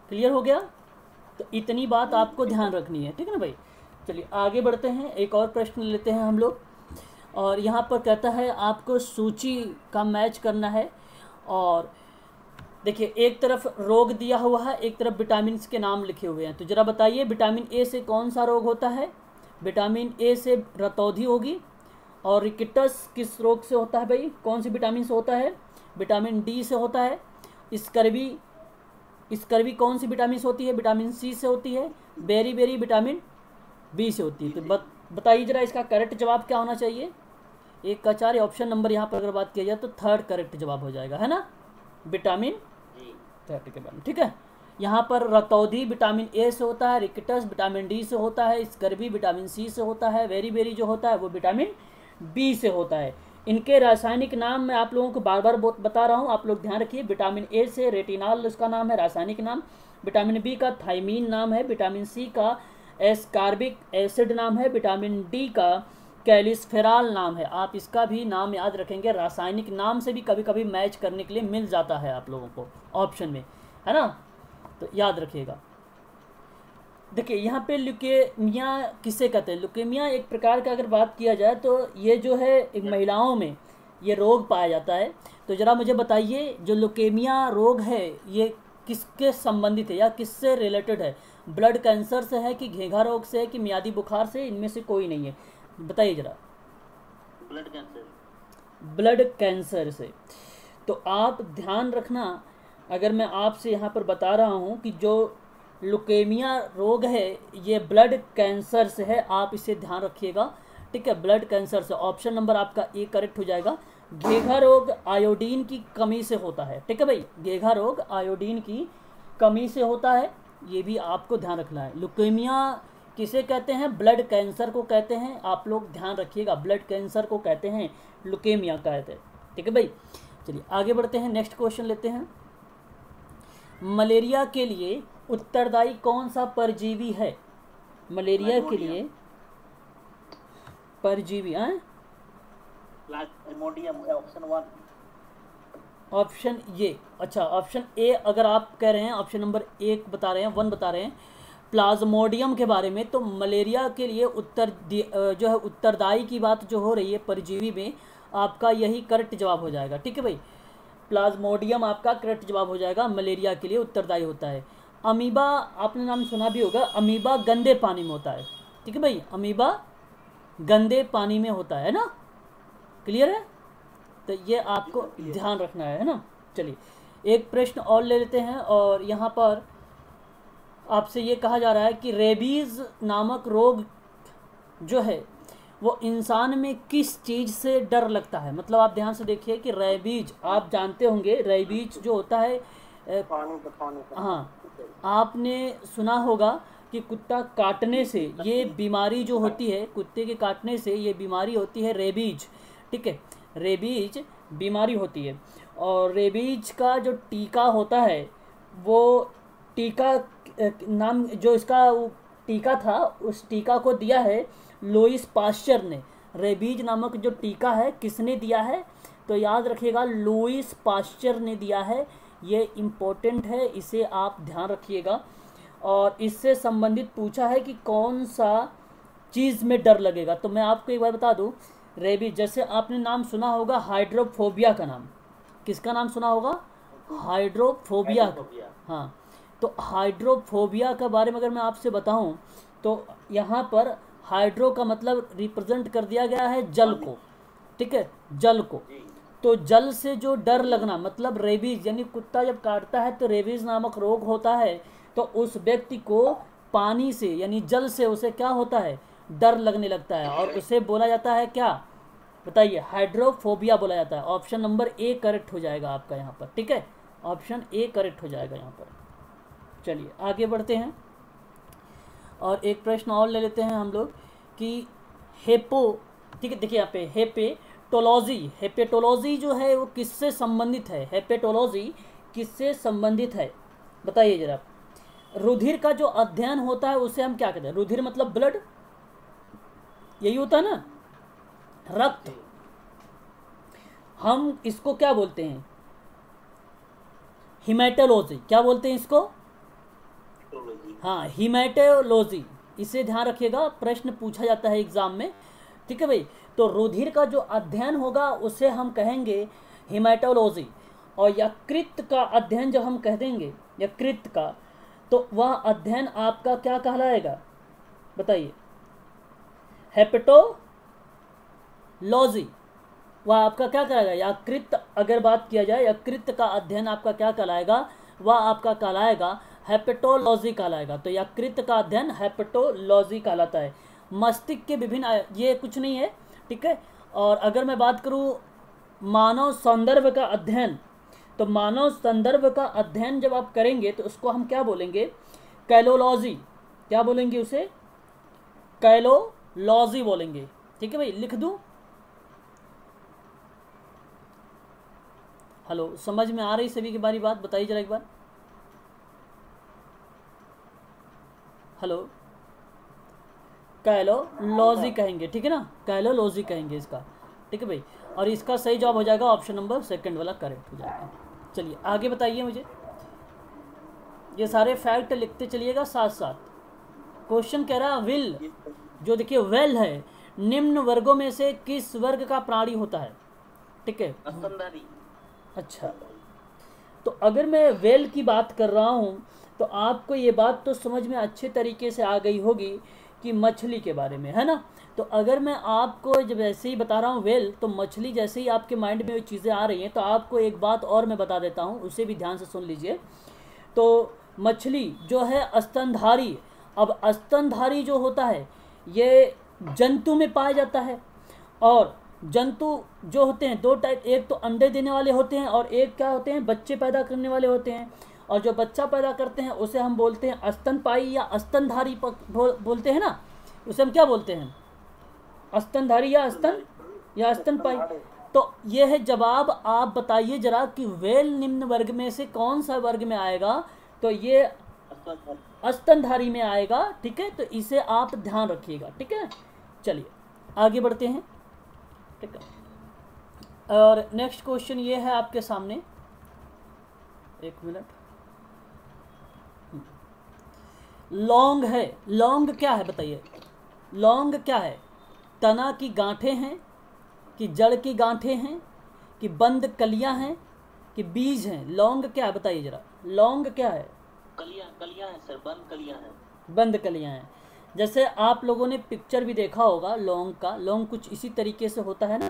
Speaker 1: क्लियर हो गया? तो इतनी बात आपको ध्यान रखनी है, ठीक है ना भाई। चलिए आगे बढ़ते हैं, एक और प्रश्न लेते हैं हम लोग। और यहाँ पर कहता है आपको सूची का मैच करना है। और देखिए, एक तरफ रोग दिया हुआ है, एक तरफ विटामिन के नाम लिखे हुए हैं। तो जरा बताइए, विटामिन ए से कौन सा रोग होता है? विटामिन ए से रतौंधी होगी। और रिकेटस किस रोग से होता है भाई? कौन सी विटामिन से होता है? विटामिन डी से होता है। स्कर्वी कौन सी विटामिन से होती है? विटामिन सी से होती है। बेरी विटामिन बी से होती है। तो बताइए जरा, इसका करेक्ट जवाब क्या होना चाहिए? एक का 4, ऑप्शन नंबर यहाँ पर अगर बात किया जाए तो थर्ड करेक्ट जवाब हो जाएगा, है ना, विटामिन थर्ड के बारे में, ठीक है। यहाँ पर रतौंधी विटामिन ए से होता है, रिकेटस विटामिन डी से होता है, स्कर्वी विटामिन सी से होता है, बेरी जो होता है वो विटामिन बी से होता है। इनके रासायनिक नाम मैं आप लोगों को बार बार बता रहा हूँ, आप लोग ध्यान रखिए। विटामिन ए से रेटिनॉल उसका नाम है, रासायनिक नाम। विटामिन बी का थायमीन नाम है। विटामिन सी का एस्कॉर्बिक एसिड नाम है। विटामिन डी का कैल्सिफेरॉल नाम है। आप इसका भी नाम याद रखेंगे, रासायनिक नाम से भी कभी कभी मैच करने के लिए मिल जाता है आप लोगों को ऑप्शन में, है ना, तो याद रखिएगा। देखिए, यहाँ पे ल्यूकेमिया किसे कहते हैं? ल्यूकेमिया एक प्रकार का अगर बात किया जाए तो ये जो है एक महिलाओं में ये रोग पाया जाता है। तो ज़रा मुझे बताइए, जो ल्यूकेमिया रोग है ये किसके संबंधित है या किससे रिलेटेड है? ब्लड कैंसर से है कि घेंघा रोग से है कि मियादी बुखार से? इनमें से कोई नहीं है, बताइए जरा। ब्लड कैंसर से। तो आप ध्यान रखना, अगर मैं आपसे यहाँ पर बता रहा हूँ कि जो ल्यूकेमिया रोग है ये ब्लड कैंसर से है, आप इसे ध्यान रखिएगा, ठीक है, ब्लड कैंसर से। ऑप्शन नंबर आपका ए करेक्ट हो जाएगा। घेघा रोग आयोडीन की कमी से होता है, ठीक है भाई, घेघा रोग आयोडीन की कमी से होता है, ये भी आपको ध्यान रखना है। लुकेमिया किसे कहते हैं? ब्लड कैंसर को कहते हैं, आप लोग ध्यान रखिएगा, ब्लड कैंसर को कहते हैं, लुकेमिया कहते हैं, ठीक है भाई। चलिए आगे बढ़ते हैं, नेक्स्ट क्वेश्चन लेते हैं। मलेरिया के लिए उत्तरदायी कौन सा परजीवी है? मलेरिया के लिए परजीवी है
Speaker 3: प्लाज्मोडियम है ऑप्शन 1।
Speaker 1: ऑप्शन ये, अच्छा ऑप्शन ए अगर आप कह रहे हैं, ऑप्शन नंबर 1 बता रहे हैं, 1 बता रहे हैं प्लाज्मोडियम के बारे में, तो मलेरिया के लिए जो है उत्तरदायी की बात जो हो रही है परजीवी में, आपका यही करेक्ट जवाब हो जाएगा, ठीक है भाई। प्लाज्मोडियम आपका करेक्ट जवाब हो जाएगा, मलेरिया के लिए उत्तरदायी होता है। अमीबा आपने नाम सुना भी होगा, अमीबा गंदे पानी में होता है, ठीक है भाई, अमीबा गंदे पानी में होता है ना, क्लियर है, तो ये आपको ध्यान रखना है ना। चलिए एक प्रश्न और ले लेते हैं, और यहाँ पर आपसे ये कहा जा रहा है कि रेबीज़ नामक रोग जो है वो इंसान में किस चीज़ से डर लगता है। मतलब आप ध्यान से देखिए कि रेबीज, आप जानते होंगे रेबीज जो होता है
Speaker 2: पानी।
Speaker 1: हाँ, आपने सुना होगा कि कुत्ता काटने से ये बीमारी जो होती है, कुत्ते के काटने से ये बीमारी होती है रेबीज, ठीक है, रेबीज बीमारी होती है। और रेबीज का जो टीका होता है वो टीका नाम जो इसका टीका था, उस टीका को दिया है लुईस पाश्चर ने। रेबीज नामक जो टीका है किसने दिया है? तो याद रखिएगा लुईस पाश्चर ने दिया है, ये इम्पोर्टेंट है, इसे आप ध्यान रखिएगा। और इससे संबंधित पूछा है कि कौन सा चीज़ में डर लगेगा, तो मैं आपको एक बार बता दूं, रेबीज, जैसे आपने नाम सुना होगा हाइड्रोफोबिया का नाम, किसका नाम सुना होगा? हाइड्रोफोबिया। हाँ, तो हाइड्रोफोबिया के बारे में अगर मैं आपसे बताऊं तो यहाँ पर हाइड्रो का मतलब रिप्रेजेंट कर दिया गया है जल को, ठीक है, जल को। तो जल से जो डर लगना, मतलब रेबीज, यानी कुत्ता जब काटता है तो रेबीज नामक रोग होता है, तो उस व्यक्ति को पानी से यानी जल से उसे क्या होता है? डर लगने लगता है, और उसे बोला जाता है क्या, बताइए? हाइड्रोफोबिया बोला जाता है। ऑप्शन नंबर ए करेक्ट हो जाएगा आपका यहाँ पर, ठीक है, ऑप्शन ए करेक्ट हो जाएगा यहाँ पर। चलिए आगे बढ़ते हैं, और एक प्रश्न और ले लेते हैं हम लोग कि ठीक है, देखिए यहाँ पे हेपेटोलॉजी जो है वो किससे संबंधित है? हेपेटोलॉजी किससे संबंधित है बताइए जरा। रुधिर का जो अध्ययन होता है उसे हम क्या कहते हैं? रुधिर मतलब ब्लड, यही होता है ना, रक्त। हम इसको क्या बोलते हैं? हिमेटोलॉजी। क्या बोलते हैं इसको? हाँ, हिमेटोलॉजी, इसे ध्यान रखिएगा, प्रश्न पूछा जाता है एग्जाम में, ठीक है भाई। तो रुधिर का जो अध्ययन होगा उसे हम कहेंगे हिमेटोलॉजी। और यकृत का अध्ययन जब हम कह देंगे यकृत का, तो वह अध्ययन आपका क्या कहलाएगा बताइए? हेपेटोलॉजी, वह आपका क्या कहलाएगा? यकृत, अगर बात किया जाए यकृत का अध्ययन आपका क्या कहलाएगा? वह आपका कहलाएगा हेपेटोलॉजी कहलाएगा। तो यकृत का अध्ययन हेपेटोलॉजी कहलाता है। मस्तिष्क के विभिन्न, ये कुछ नहीं है, ठीक है। और अगर मैं बात करूँ मानव संदर्भ का अध्ययन, तो मानव संदर्भ का अध्ययन जब आप करेंगे तो उसको हम क्या बोलेंगे? कैलोलॉजी। क्या बोलेंगे उसे? कैलोलॉजी बोलेंगे, ठीक है भाई। लिख दूं? हेलो, समझ में आ रही सभी की बारी बात? बताइए जरा एक बार। हेलो, कैलोलॉजी कहेंगे, ठीक है ना, कैलोलॉजी कहेंगे इसका, ठीक है भाई। और इसका सही जवाब हो जाएगा ऑप्शन नंबर सेकंड वाला करेक्ट हो जाएगा। चलिए आगे बताइए मुझे, ये सारे फैक्ट लिखते चलिएगा साथ साथ। क्वेश्चन कह रहा है विल, जो देखिए वेल है, निम्न वर्गों में से किस वर्ग का प्राणी होता है? ठीक है, अच्छा, तो अगर मैं वेल की बात कर रहा हूँ तो आपको ये बात तो समझ में अच्छे तरीके से आ गई होगी कि मछली के बारे में, है ना। तो अगर मैं आपको जब ऐसे ही बता रहा हूँ वेल, तो मछली जैसे ही आपके माइंड में वो चीज़ें आ रही हैं, तो आपको एक बात और मैं बता देता हूँ, उसे भी ध्यान से सुन लीजिए। तो मछली जो है स्तनधारी, अब स्तनधारी जो होता है ये जंतु में पाया जाता है। और जंतु जो होते हैं दो टाइप, एक तो अंडे देने वाले होते हैं और एक क्या होते हैं, बच्चे पैदा करने वाले होते हैं। और जो बच्चा पैदा करते हैं उसे हम बोलते हैं स्तनपायी या स्तनधारी बोलते हैं ना, उसे हम क्या बोलते हैं, स्तनधारी या स्तनपायी। तो ये है जवाब। आप बताइए जरा कि वेल निम्न वर्ग में से कौन सा वर्ग में आएगा, तो ये स्तनधारी में आएगा। ठीक है, तो इसे आप ध्यान रखिएगा। ठीक है, चलिए आगे बढ़ते हैं। ठीक है, और नेक्स्ट क्वेश्चन ये है आपके सामने, एक मिनट। लौंग है, लौंग क्या है बताइए, लौंग क्या है? तना की गांठें हैं कि जड़ की गांठें हैं कि बंद कलियां हैं कि बीज हैं? लौंग क्या है बताइए जरा, लौंग क्या है?
Speaker 3: कलियां है सर, बंद कलियां हैं।
Speaker 1: बंद कलियां हैं। जैसे आप लोगों ने पिक्चर भी देखा होगा लौंग का, लौंग कुछ इसी तरीके से होता है ना।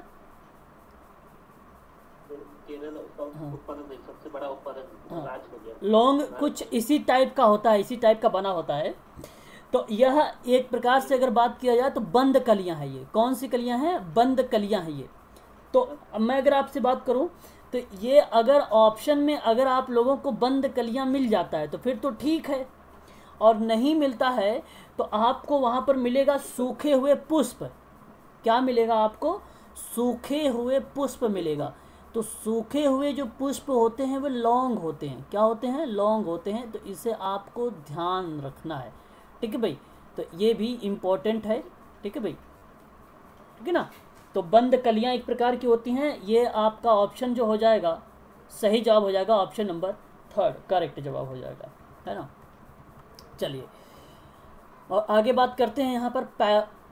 Speaker 3: केरल का उत्पादन सबसे बड़ा उत्पादन राज हो गया।
Speaker 1: लौंग कुछ इसी टाइप का होता है, इसी टाइप का बना होता है। तो यह एक प्रकार से अगर बात किया जाए तो बंद कलियां हैं। ये कौन सी कलियां हैं? बंद कलियां हैं ये। तो मैं अगर आपसे बात करूं तो ये अगर ऑप्शन में अगर आप लोगों को बंद कलियां मिल जाता है तो फिर तो ठीक है, और नहीं मिलता है तो आपको वहाँ पर मिलेगा सूखे हुए पुष्प। क्या मिलेगा आपको? सूखे हुए पुष्प मिलेगा। तो सूखे हुए जो पुष्प होते हैं वो लौंग होते हैं। क्या होते हैं? लौंग होते हैं। तो इसे आपको ध्यान रखना है। ठीक है भाई, तो ये भी इम्पोर्टेंट है। ठीक है भाई, ठीक है ना। तो बंद कलियां एक प्रकार की होती हैं। ये आपका ऑप्शन जो हो जाएगा, सही जवाब हो जाएगा ऑप्शन नंबर 3, करेक्ट जवाब हो जाएगा, है ना। चलिए और आगे बात करते हैं। यहाँ पर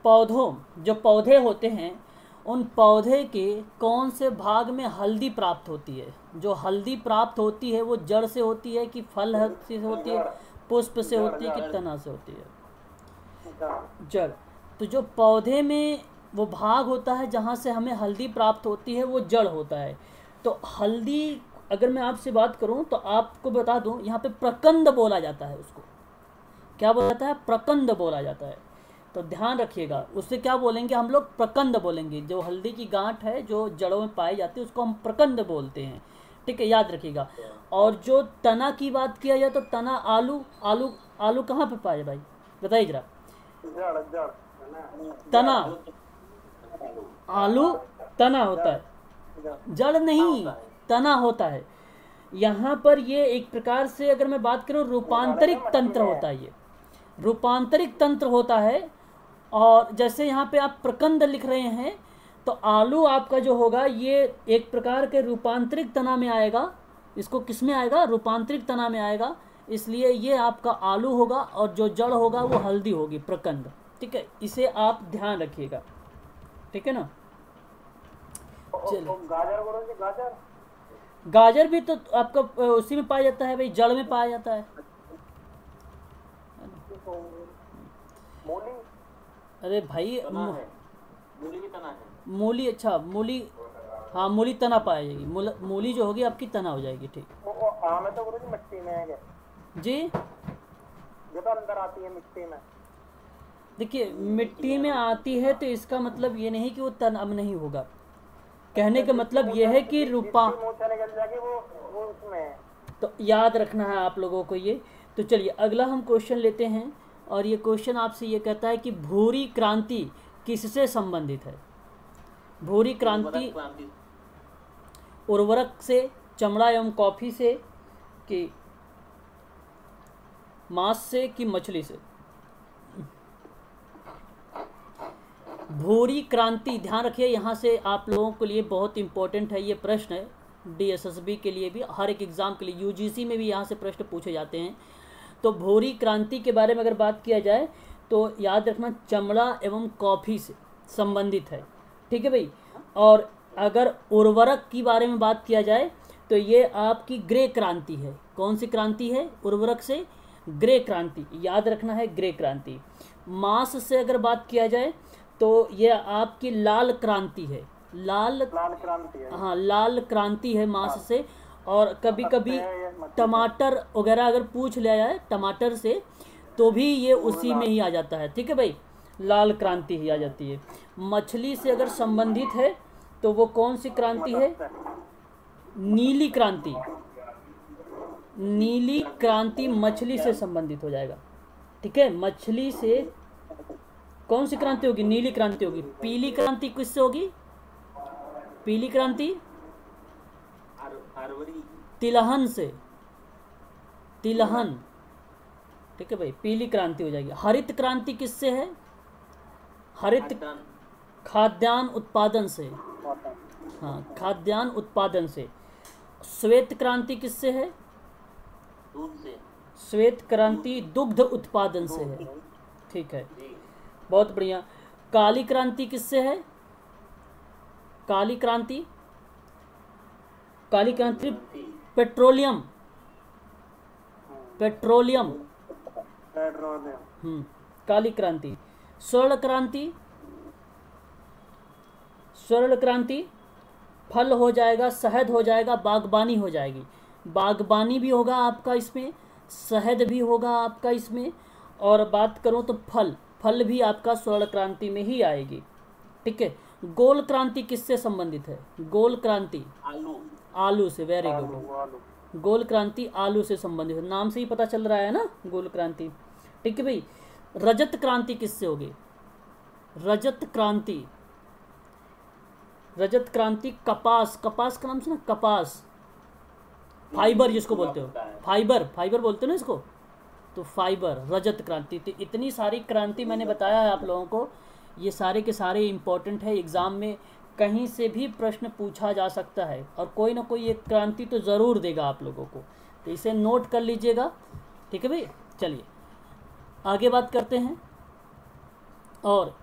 Speaker 1: पौधों, जो पौधे होते हैं उन पौधे के कौन से भाग में हल्दी प्राप्त होती है? जो हल्दी प्राप्त होती है वो जड़ से होती है कि फल से होती है, पुष्प से होती है कि तना से होती है? जड़। तो जो पौधे में वो भाग होता है जहाँ से हमें हल्दी प्राप्त होती है वो जड़ होता है। तो हल्दी अगर मैं आपसे बात करूँ तो आपको बता दूँ, यहाँ पे प्रकंद बोला जाता है उसको। क्या बोला जाता है? प्रकंद बोला जाता है। तो ध्यान रखिएगा, उससे क्या बोलेंगे हम लोग? प्रकंद बोलेंगे। जो हल्दी की गांठ है जो जड़ों में पाई जाती है उसको हम प्रकंद बोलते हैं। ठीक है, याद रखिएगा। और जो तना की बात किया जाए तो तना आलू कहाँ पे पाया भाई, बताइए जरा। तना, आलू तना होता है, जड़ नहीं, तना होता है। यहाँ पर ये एक प्रकार से अगर मैं बात करूँ रूपांतरिक तंत्र होता है। ये रूपांतरिक तंत्र होता है। और जैसे यहाँ पे आप प्रकंद लिख रहे हैं तो आलू आपका जो होगा ये एक प्रकार के रूपांतरिक तना में आएगा। इसको किस में आएगा? रूपांतरिक तना में आएगा। इसलिए ये आपका आलू होगा और जो जड़ होगा वो हल्दी होगी, प्रकंद। ठीक है, इसे आप ध्यान रखिएगा। ठीक है ना। चलिए, गाजर भी तो आपका उसी में पाया जाता है भाई, जड़ में पाया जाता है। अरे भाई
Speaker 3: मूली भी तना है।
Speaker 1: मूली, अच्छा मूली, हाँ मूली तना पाया जाएगी। मूली जो होगी आपकी तना हो जाएगी। ठीक
Speaker 2: तो मिट्टी में है
Speaker 1: जी,
Speaker 2: जो तो अंदर आती है मिट्टी में।
Speaker 1: देखिए मिट्टी में आती है तो इसका मतलब ये नहीं कि वो तन अब नहीं होगा। कहने का मतलब ये है कि रूपा,
Speaker 2: वो उसमें।
Speaker 1: तो याद रखना है आप लोगों को ये। तो चलिए अगला हम क्वेश्चन लेते हैं, और ये क्वेश्चन आपसे ये कहता है कि भूरी क्रांति किससे संबंधित है? भूरी क्रांति उर्वरक से, चमड़ा एवं कॉफी से, कि मांस से, कि मछली से? भूरी क्रांति, ध्यान रखिए यहाँ से आप लोगों के लिए बहुत इंपॉर्टेंट है ये प्रश्न है। DSSB के लिए भी, हर एक एग्ज़ाम के लिए, UGC में भी यहाँ से प्रश्न पूछे जाते हैं। तो भूरी क्रांति के बारे में अगर बात किया जाए तो याद रखना चमड़ा एवं कॉफ़ी से संबंधित है। ठीक है भाई। और अगर उर्वरक की बारे में बात किया जाए तो ये आपकी ग्रे क्रांति है। कौन सी क्रांति है? उर्वरक से ग्रे क्रांति, याद रखना है, ग्रे क्रांति। मांस से अगर बात किया जाए तो ये आपकी लाल क्रांति है। लाल
Speaker 2: क्रांति है।
Speaker 1: हाँ, लाल क्रांति है मांस से। और कभी कभी टमाटर वगैरह अगर पूछ लिया जाए टमाटर से तो भी ये उसी में ही आ जाता है। ठीक है भाई, लाल क्रांति ही आ जाती है। मछली से अगर संबंधित है तो वो कौन सी क्रांति है? नीली क्रांति। नीली क्रांति मछली से संबंधित हो जाएगा, ठीक है। मछली से कौन सी क्रांति होगी? नीली क्रांति होगी। पीली क्रांति किससे होगी? पीली क्रांति तिलहन से, तिलहन, ठीक है भाई, पीली क्रांति हो जाएगी। हरित क्रांति किससे है? हरित खाद्यान्न उत्पादन से, हाँ, खाद्यान्न उत्पादन से। श्वेत क्रांति किससे है?
Speaker 3: दूध से।
Speaker 1: श्वेत क्रांति दुग्ध उत्पादन से है, ठीक है, बहुत बढ़िया। काली क्रांति किससे है? काली क्रांति, काली क्रांति पेट्रोलियम, पेट्रोलियम, काली क्रांति। स्वर्ण क्रांति, स्वर्ण क्रांति फल हो जाएगा, शहद हो जाएगा, बागबानी हो जाएगी। बागबानी भी होगा आपका इसमें, शहद भी होगा आपका इसमें, और बात करूं तो फल, फल भी आपका स्वर्ण क्रांति में ही आएगी, ठीक है। गोल क्रांति किससे संबंधित है? गोल क्रांति
Speaker 3: आलू,
Speaker 1: आलू से, वेरी गुड। गोल क्रांति आलू से संबंधित है, नाम से ही पता चल रहा है ना, गोल क्रांति, ठीक है भाई। रजत क्रांति किससे होगी? रजत क्रांति, रजत क्रांति कपास, कपास का नाम सुना? कपास, फाइबर जिसको बोलते हो, फाइबर, फाइबर बोलते हो ना इसको, तो फाइबर, रजत क्रांति। तो इतनी सारी क्रांति मैंने बताया है आप लोगों को, ये सारे के सारे इम्पोर्टेंट है, एग्ज़ाम में कहीं से भी प्रश्न पूछा जा सकता है, और कोई ना कोई एक क्रांति तो ज़रूर देगा आप लोगों को, तो इसे नोट कर लीजिएगा, ठीक है भाई। चलिए आगे बात करते हैं। और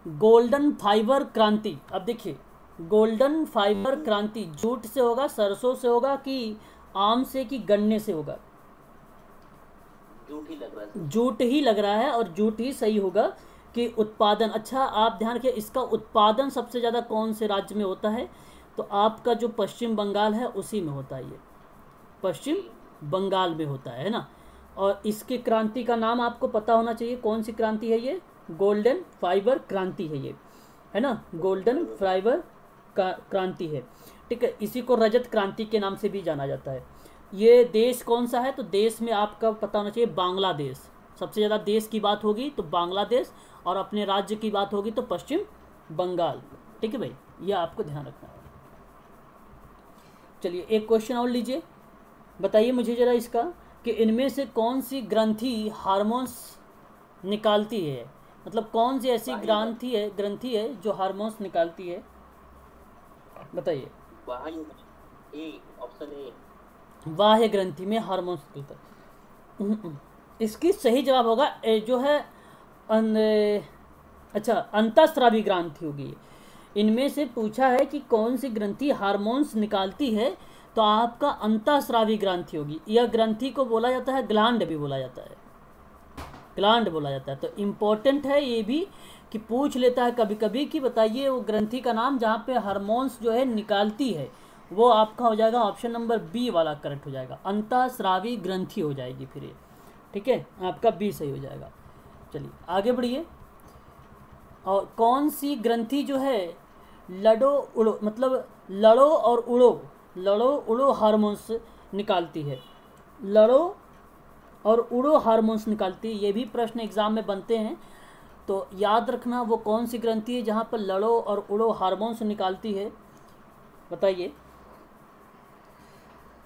Speaker 1: गोल्डन फाइबर क्रांति, अब देखिए गोल्डन फाइबर क्रांति जूट से होगा, सरसों से होगा, कि आम से, कि गन्ने से होगा?
Speaker 3: जूट ही लग रहा है।
Speaker 1: जूट ही लग रहा है, और जूट ही सही होगा कि उत्पादन। अच्छा आप ध्यान रखिए, इसका उत्पादन सबसे ज़्यादा कौन से राज्य में होता है? तो आपका जो पश्चिम बंगाल है उसी में होता है, ये पश्चिम बंगाल में होता है ना। और इसकी क्रांति का नाम आपको पता होना चाहिए, कौन सी क्रांति है ये? गोल्डन फाइबर क्रांति है ये, है ना, गोल्डन फाइबर क्रांति है, ठीक है। इसी को रजत क्रांति के नाम से भी जाना जाता है। ये देश कौन सा है? तो देश में आपका पता होना चाहिए बांग्लादेश, सबसे ज़्यादा देश की बात होगी तो बांग्लादेश, और अपने राज्य की बात होगी तो पश्चिम बंगाल, ठीक है भाई, ये आपको ध्यान रखना है। चलिए एक क्वेश्चन और लीजिए, बताइए मुझे ज़रा इसका, कि इनमें से कौन सी ग्रंथि हार्मोन्स निकालती है? मतलब कौन सी ऐसी ग्रंथि है जो हार्मोन्स निकालती है, बताइए।
Speaker 3: ऑप्शन ए,
Speaker 1: बाह्य ग्रंथि में हार्मोन्स निकलता है। इसकी सही जवाब होगा जो है अच्छा अंतःस्रावी ग्रंथि होगी। इनमें से पूछा है कि कौन सी ग्रंथि हार्मोन्स निकालती है, तो आपका अंतःस्रावी ग्रंथि होगी। यह ग्रंथि को बोला जाता है ग्लैंड भी बोला जाता है, ग्लैंड बोला जाता है। तो इम्पोर्टेंट है ये भी कि पूछ लेता है कभी कभी कि बताइए वो ग्रंथि का नाम जहाँ पे हार्मोन्स जो है निकालती है, वो आपका हो जाएगा ऑप्शन नंबर बी वाला करेक्ट हो जाएगा, अंतःस्रावी ग्रंथि हो जाएगी फिर ये, ठीक है, आपका बी सही हो जाएगा। चलिए आगे बढ़िए। और कौन सी ग्रंथि जो है लड़ो उड़ो, मतलब लड़ो और उड़ो, लड़ो उड़ो हार्मोन्स निकालती है, लड़ो और उड़ो हार्मोन्स निकालती है, ये भी प्रश्न एग्जाम में बनते हैं, तो याद रखना वो कौन सी ग्रंथि है जहाँ पर लड़ो और उड़ो हार्मोन्स निकालती है, बताइए।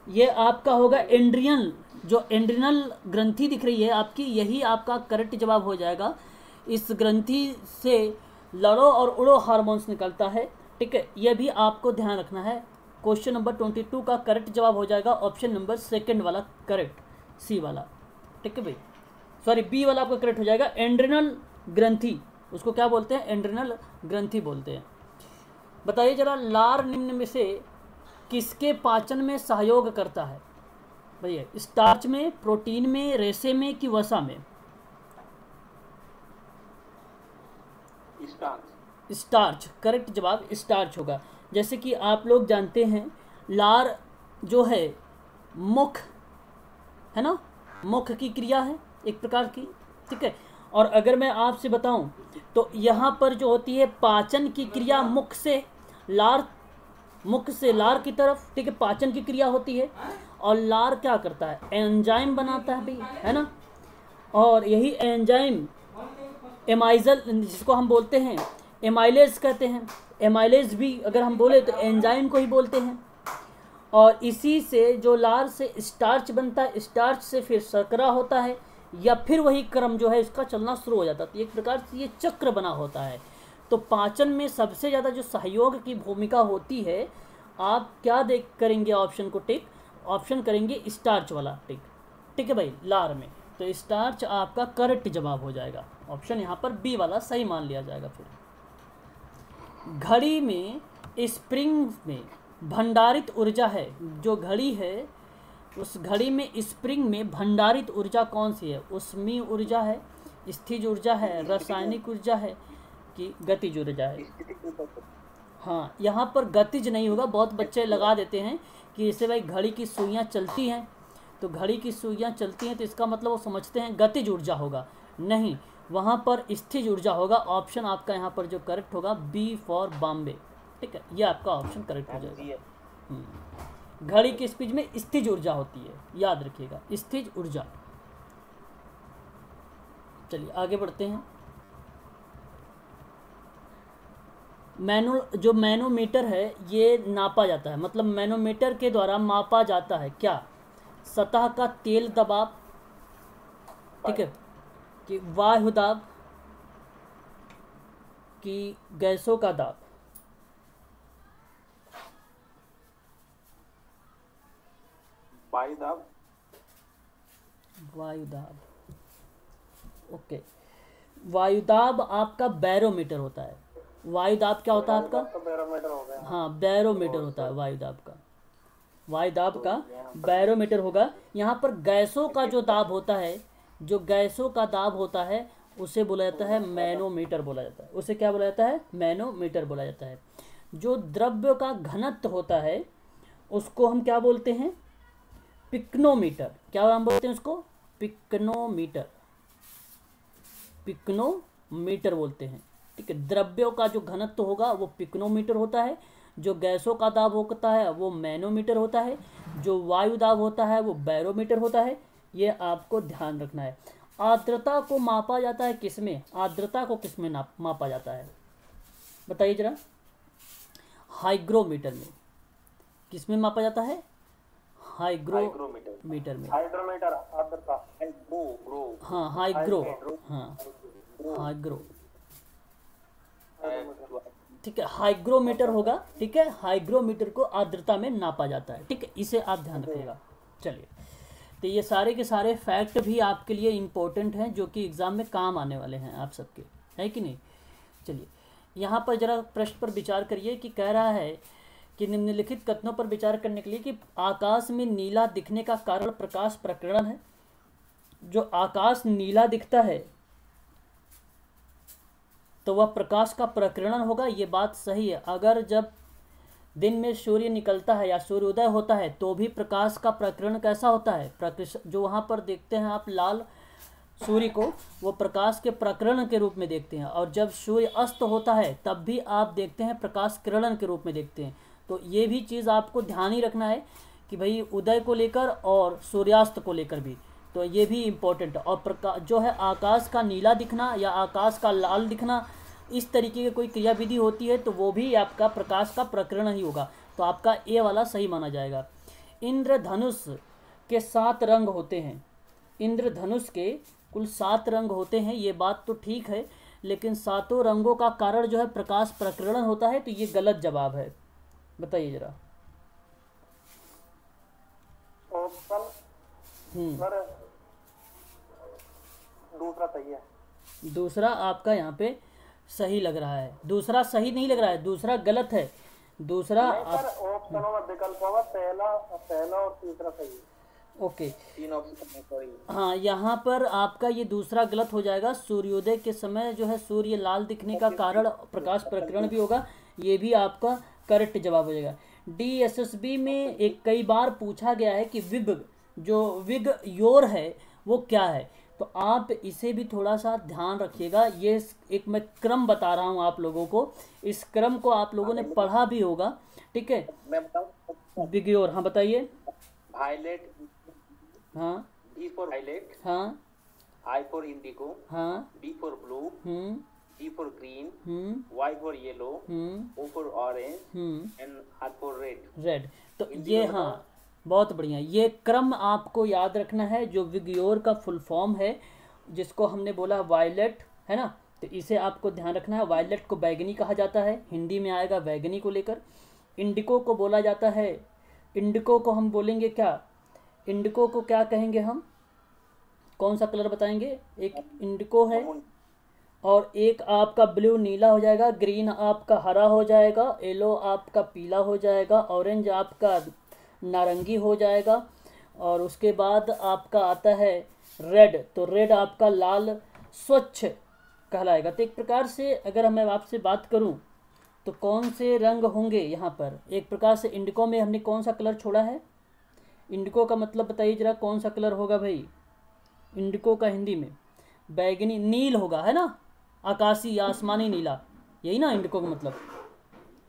Speaker 1: ये आपका होगा एंड्रियन, जो एंड्रिनल ग्रंथि दिख रही है आपकी, यही आपका करेक्ट जवाब हो जाएगा। इस ग्रंथि से लड़ो और उड़ो हार्मोन्स निकलता है, ठीक है, यह भी आपको ध्यान रखना है। क्वेश्चन नंबर 22 का करेक्ट जवाब हो जाएगा ऑप्शन नंबर सेकंड वाला करेक्ट, सी वाला, ठीक है भाई, सॉरी बी वाला आपका करेक्ट हो जाएगा। एंड्रिनल ग्रंथि, उसको क्या बोलते हैं? एंड्रिनल ग्रंथि बोलते हैं। बताइए जरा, लार निम्न में से किसके पाचन में सहयोग करता है? भैया स्टार्च में, प्रोटीन में, रेशे में, कि वसा में? स्टार्च, करेक्ट जवाब स्टार्च होगा। जैसे कि आप लोग जानते हैं लार जो है मुख है ना, मुख की क्रिया है एक प्रकार की, ठीक है, और अगर मैं आपसे बताऊं तो यहाँ पर जो होती है पाचन की क्रिया मुख से लार की तरफ, ठीक है, पाचन की क्रिया होती है। और लार क्या करता है, एंजाइम बनाता है भाई, है ना। और यही एंजाइम एमाइजल, जिसको हम बोलते हैं एमाइलेज कहते हैं, एमाइलेज भी अगर हम बोले तो एंजाइम को ही बोलते हैं। और इसी से जो लार से स्टार्च बनता है, स्टार्च से फिर शर्करा होता है, या फिर वही क्रम जो है इसका चलना शुरू हो जाता है। तो एक प्रकार से ये चक्र बना होता है। तो पाचन में सबसे ज़्यादा जो सहयोग की भूमिका होती है, आप क्या देख करेंगे, ऑप्शन को टिक, ऑप्शन करेंगे स्टार्च वाला टिक, ठीक है भाई, लार में। तो स्टार्च आपका करेक्ट जवाब हो जाएगा, ऑप्शन यहाँ पर बी वाला सही मान लिया जाएगा। फिर घड़ी में स्प्रिंग में भंडारित ऊर्जा है, जो घड़ी है उस घड़ी में स्प्रिंग में भंडारित ऊर्जा कौन सी है? ऊष्मीय ऊर्जा है, स्थिज ऊर्जा है, रासायनिक ऊर्जा है कि गतिज ऊर्जा है? हाँ, यहाँ पर गतिज नहीं होगा। बहुत बच्चे लगा देते हैं कि जैसे भाई घड़ी की सुइयाँ चलती हैं, तो घड़ी की सुइयाँ चलती हैं तो इसका मतलब वो समझते हैं गतिज ऊर्जा होगा। नहीं, वहाँ पर स्थिज ऊर्जा होगा। ऑप्शन आपका यहाँ पर जो करेक्ट होगा बी फॉर बॉम्बे, ठीक है, ये आपका ऑप्शन करेक्ट हो जाएगा। घड़ी की स्पीड में स्थिज ऊर्जा होती है, याद रखिएगा, स्थिज ऊर्जा। चलिए आगे बढ़ते हैं। जो मैनोमीटर है ये नापा जाता है, मतलब मैनोमीटर के द्वारा मापा जाता है क्या? सतह का तेल दबाव, ठीक है, कि वायु दाब, कि गैसों का दाब? वायुदाब, ओके। वायुदाब आपका बैरोमीटर होता है। वायुदाब क्या होता है आपका?
Speaker 2: बैरोमीटर हो गया।
Speaker 1: हाँ, बैरोमीटर होता है वायुदाब का। वायुदाब का बैरोमीटर होगा। यहाँ पर गैसों का जो दाब होता है, जो गैसों का दाब होता है उसे बोला जाता है मैनोमीटर बोला जाता है। उसे क्या बोला जाता है? मैनोमीटर बोला जाता है। जो द्रव्य का घनत्व होता है उसको हम क्या बोलते हैं? पिक्नोमीटर। क्या हम बोलते हैं उसको? पिक्नोमीटर, पिक्नोमीटर बोलते हैं, ठीक है। द्रव्यों का जो घनत्व होगा वो पिक्नोमीटर होता है, जो गैसों का दाब होता है वो मैनोमीटर होता है, जो वायु दाब होता है वो बैरोमीटर होता है। ये आपको ध्यान रखना है। आर्द्रता को मापा जाता है किसमें? आर्द्रता को किसमें मापा जाता है बताइए जरा? हाइग्रोमीटर में। किसमें मापा जाता है? हाइग्रोमीटर में।
Speaker 2: हाइड्रोमीटर आर्द्रता,
Speaker 1: हाँ, हाइग्रो, हाँ हाइग्रो, ठीक है, हाइग्रोमीटर होगा, ठीक है। हाइग्रोमीटर को आर्द्रता में नापा जाता है, ठीक है, इसे आप ध्यान रखिएगा। चलिए, तो ये सारे के सारे फैक्ट भी आपके लिए इम्पोर्टेंट हैं, जो कि एग्ज़ाम में काम आने वाले हैं आप सबके, है कि नहीं? चलिए, यहाँ पर जरा प्रश्न पर विचार करिए कि कह रहा है कि निम्नलिखित कथनों पर विचार करने के लिए कि आकाश में नीला दिखने का कारण प्रकाश प्रकीर्णन है। जो आकाश नीला दिखता है तो वह प्रकाश का प्रकीर्णन होगा, ये बात सही है। अगर जब दिन में सूर्य निकलता है या सूर्योदय होता है तो भी प्रकाश का प्रकीर्णन कैसा होता है? जो वहाँ पर देखते हैं आप लाल सूर्य को, वो प्रकाश के प्रकीर्णन के रूप में देखते हैं। और जब सूर्य अस्त होता है तब भी आप देखते हैं प्रकाश किरणन के रूप में देखते हैं। तो ये भी चीज़ आपको ध्यान ही रखना है कि भाई उदय को लेकर और सूर्यास्त को लेकर भी, तो ये भी इम्पोर्टेंट है। और प्रकाश जो है आकाश का नीला दिखना या आकाश का लाल दिखना, इस तरीके की कोई क्रिया विधि होती है तो वो भी आपका प्रकाश का प्रकीर्णन ही होगा। तो आपका ए वाला सही माना जाएगा। इंद्रधनुष के 7 रंग होते हैं। इंद्रधनुष के कुल 7 रंग होते हैं, ये बात तो ठीक है, लेकिन 7 रंगों का कारण जो है प्रकाश प्रकीर्णन होता है, तो ये गलत जवाब है। बताइए जरा।
Speaker 2: ऑप्शन सर दूसरा सही है।
Speaker 1: दूसरा आपका यहाँ पे सही लग रहा है। दूसरा सही नहीं लग रहा है, दूसरा गलत है। दूसरा
Speaker 2: ऑप्शनों में विकल्प होगा, पहला और तीसरा सही है।
Speaker 1: Okay,
Speaker 3: 3 option sorry.
Speaker 1: हाँ, यहाँ पर आपका ये दूसरा गलत हो जाएगा। सूर्योदय के समय जो है सूर्य लाल दिखने का कारण प्रकाश प्रकीर्णन भी होगा, ये भी आपका करेक्ट जवाब हो जाएगा। DSSB में एक कई बार पूछा गया है कि विग, जो विग योर है वो क्या है? तो आप इसे भी थोड़ा सा ध्यान रखिएगा। ये एक मैं क्रम बता रहा हूँ आप लोगों को, इस क्रम को आप लोगों ने पढ़ा भी होगा, ठीक है।
Speaker 3: मैं बताऊं,
Speaker 1: बिग्योर, हाँ बताइए।
Speaker 3: वायलेट,
Speaker 1: हाँ
Speaker 3: V for violet,
Speaker 1: हाँ
Speaker 3: I for indigo,
Speaker 1: हाँ।
Speaker 3: B for blue,
Speaker 1: hmm
Speaker 3: G for green,
Speaker 1: hmm
Speaker 3: Y for yellow,
Speaker 1: hmm
Speaker 3: O for orange and R for red.
Speaker 1: Red. तो
Speaker 3: हिंदी
Speaker 1: ये
Speaker 3: में
Speaker 1: हाँ,
Speaker 3: बताओ।
Speaker 1: बहुत बढ़िया। ये क्रम आपको याद रखना है, जो विग्योर का फुल फॉर्म है, जिसको हमने बोला वायलेट, है ना। तो इसे आपको ध्यान रखना है। वायलेट को बैगनी कहा जाता है, हिंदी में आएगा बैगनी को लेकर। इंडिको को बोला जाता है, इंडिको को हम बोलेंगे क्या, इंडिको को क्या कहेंगे हम, कौन सा कलर बताएंगे। एक इंडिको है, और एक आपका ब्लू नीला हो जाएगा, ग्रीन आपका हरा हो जाएगा, येलो आपका पीला हो जाएगा, ऑरेंज आपका नारंगी हो जाएगा, और उसके बाद आपका आता है रेड। तो रेड आपका लाल स्वच्छ कहलाएगा। तो एक प्रकार से अगर मैं आपसे बात करूं तो कौन से रंग होंगे यहाँ पर, एक प्रकार से इंडिको में हमने कौन सा कलर छोड़ा है, इंडिको का मतलब बताइए जरा, कौन सा कलर होगा भाई इंडिको का हिंदी में। बैगनी, नील होगा, है ना, आकाशी या आसमानी नीला, यही ना इंडिको का मतलब।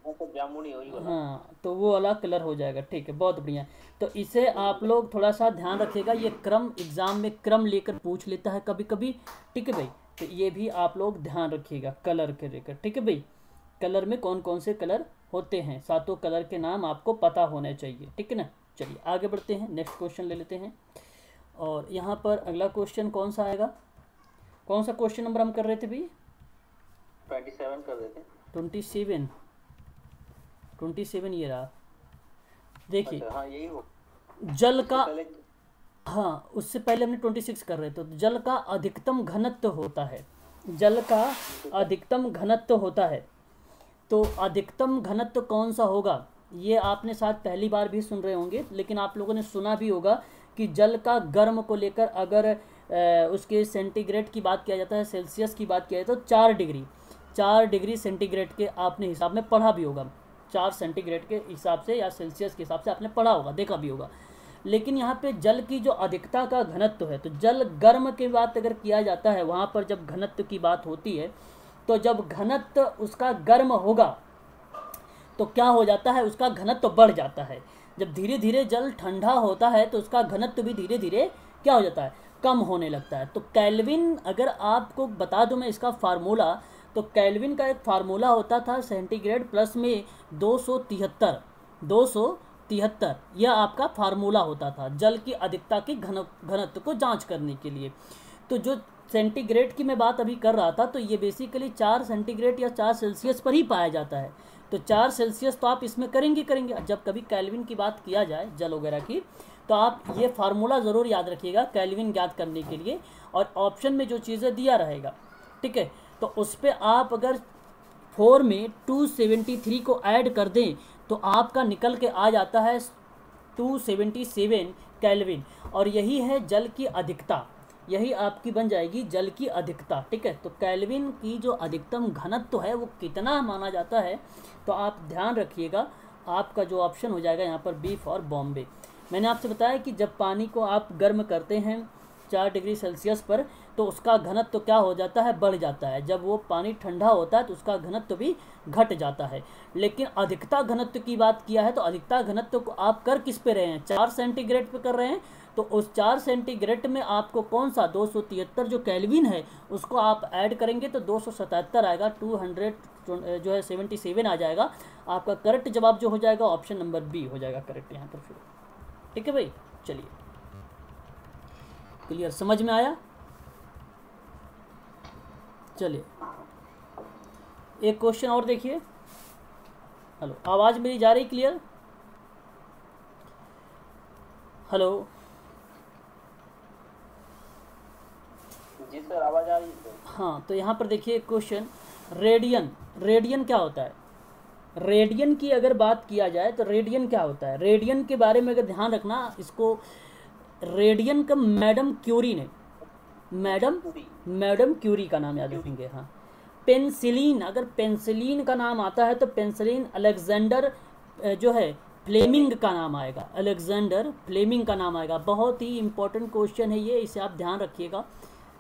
Speaker 3: वो तो जामुनी होगी वाला।
Speaker 1: हाँ, तो वो वाला कलर हो जाएगा, ठीक है, बहुत बढ़िया। तो इसे आप लोग थोड़ा सा ध्यान रखिएगा, ये क्रम एग्जाम में क्रम लेकर पूछ लेता है कभी कभी, ठीक है भाई। तो ये भी आप लोग ध्यान रखिएगा कलर के लेकर, ठीक है भाई। कलर में कौन कौन से कलर होते हैं, सातों कलर के नाम आपको पता होने चाहिए, ठीक है ना। चलिए आगे बढ़ते हैं, नेक्स्ट क्वेश्चन ले लेते हैं। और यहाँ पर अगला क्वेश्चन कौन सा आएगा, कौन सा क्वेश्चन नंबर हम कर रहे थे भाई,
Speaker 3: 27 कर देते हैं।
Speaker 1: 27 ये रहा। देखिए,
Speaker 3: अच्छा, हाँ यही हो।
Speaker 1: जल का,
Speaker 3: पहले
Speaker 1: हाँ उससे पहले हमने 26 कर रहे थे। तो जल का अधिकतम घनत्व होता है, जल का अधिकतम घनत्व होता है। तो अधिकतम घनत्व कौन सा होगा, ये आपने शायद पहली बार भी सुन रहे होंगे, लेकिन आप लोगों ने सुना भी होगा कि जल का गर्म को लेकर अगर उसके सेंटीग्रेड की बात किया जाता है, सेल्सियस की बात किया जाए तो 4 डिग्री सेंटीग्रेड के आपने हिसाब में पढ़ा भी होगा, 4 सेंटीग्रेड के हिसाब से या सेल्सियस के हिसाब से आपने पढ़ा होगा, देखा भी होगा। लेकिन यहाँ पे जल की जो अधिकता का घनत्व है, तो जल गर्म की बात अगर किया जाता है, वहाँ पर जब घनत्व की बात होती है, तो जब घनत्व उसका गर्म होगा तो क्या हो जाता है, उसका घनत्व बढ़ जाता है। जब धीरे धीरे जल ठंडा होता है तो उसका घनत्व भी धीरे धीरे क्या हो जाता है, कम होने लगता है। तो केल्विन, अगर आपको बता दूं मैं इसका फार्मूला, तो केल्विन का एक फार्मूला होता था सेंटीग्रेड प्लस में 273, यह आपका फार्मूला होता था जल की अधिकता की घनत्व को जांच करने के लिए। तो जो सेंटीग्रेड की मैं बात अभी कर रहा था, तो ये बेसिकली 4 सेंटीग्रेड या 4 सेल्सियस पर ही पाया जाता है। तो 4 सेल्सियस तो आप इसमें करेंगे। जब कभी केल्विन की बात किया जाए जल वगैरह की, तो आप ये फार्मूला ज़रूर याद रखिएगा केल्विन ज्ञात करने के लिए, और ऑप्शन में जो चीज़ें दिया रहेगा, ठीक है, तो उस पर आप अगर 4 में 273 को ऐड कर दें तो आपका निकल के आ जाता है 277 केल्विन, और यही है जल की अधिकता, यही आपकी बन जाएगी जल की अधिकता, ठीक है। तो केल्विन की जो अधिकतम घनत्व है वो कितना माना जाता है, तो आप ध्यान रखिएगा, आपका जो ऑप्शन हो जाएगा यहाँ पर बी फॉर बॉम्बे। मैंने आपसे बताया कि जब पानी को आप गर्म करते हैं 4 डिग्री सेल्सियस पर, तो उसका घनत्व क्या हो जाता है, बढ़ जाता है। जब वो पानी ठंडा होता है तो उसका घनत्व भी घट जाता है। लेकिन अधिकता घनत्व की बात किया है, तो अधिकता घनत्व को आप कर किस पे रहे हैं, 4 सेंटीग्रेड पे कर रहे हैं। तो उस 4 सेंटीग्रेड में आपको कौन सा 273 जो केल्विन है उसको आप ऐड करेंगे तो 277 आएगा, 200 जो है 77 आ जाएगा। आपका करेक्ट जवाब जो हो जाएगा ऑप्शन नंबर बी हो जाएगा करेक्ट यहाँ पर फिर, ठीक है भाई। चलिए, क्लियर, समझ में आया। चलिए एक क्वेश्चन और देखिए। हेलो, आवाज़ मेरी जा रही क्लियर, हेलो।
Speaker 3: जी सर, आवाज़ आ रही है।
Speaker 1: हाँ, तो यहाँ पर देखिए क्वेश्चन, रेडियन क्या होता है। रेडियन की अगर बात किया जाए तो रेडियन क्या होता है, रेडियन के बारे में अगर ध्यान रखना, इसको रेडियन का मैडम क्यूरी ने, मैडम क्यूरी का नाम याद रखेंगे। हाँ, पेंसिलिन, अगर पेंसिलिन का नाम आता है तो पेंसिलिन अलेक्जेंडर जो है फ्लेमिंग का नाम आएगा, अलेक्जेंडर फ्लेमिंग का नाम आएगा। बहुत ही इंपॉर्टेंट क्वेश्चन है ये, इसे आप ध्यान रखिएगा।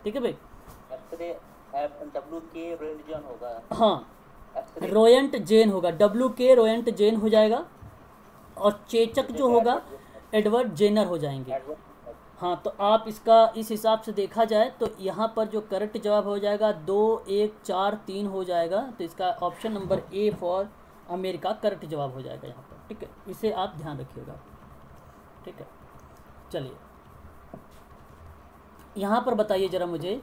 Speaker 1: ठीक है भाई।
Speaker 3: एक्सरे WK रोएंट होगा।
Speaker 1: हाँ,
Speaker 3: एक्सरे
Speaker 1: रोएंट जेन होगा, WK रोएंट जेन हो जाएगा, और चेचक जो होगा एडवर्ड जेनर हो जाएंगे। हाँ, तो आप इसका इस हिसाब से देखा जाए तो यहाँ पर जो करेक्ट जवाब हो जाएगा 2, 1, 4, 3 हो जाएगा। तो इसका option number A for America correct जवाब हो जाएगा यहाँ पर। ठीक है, इसे आप ध्यान रखिएगा। ठीक है, चलिए यहाँ पर बताइए ज़रा मुझे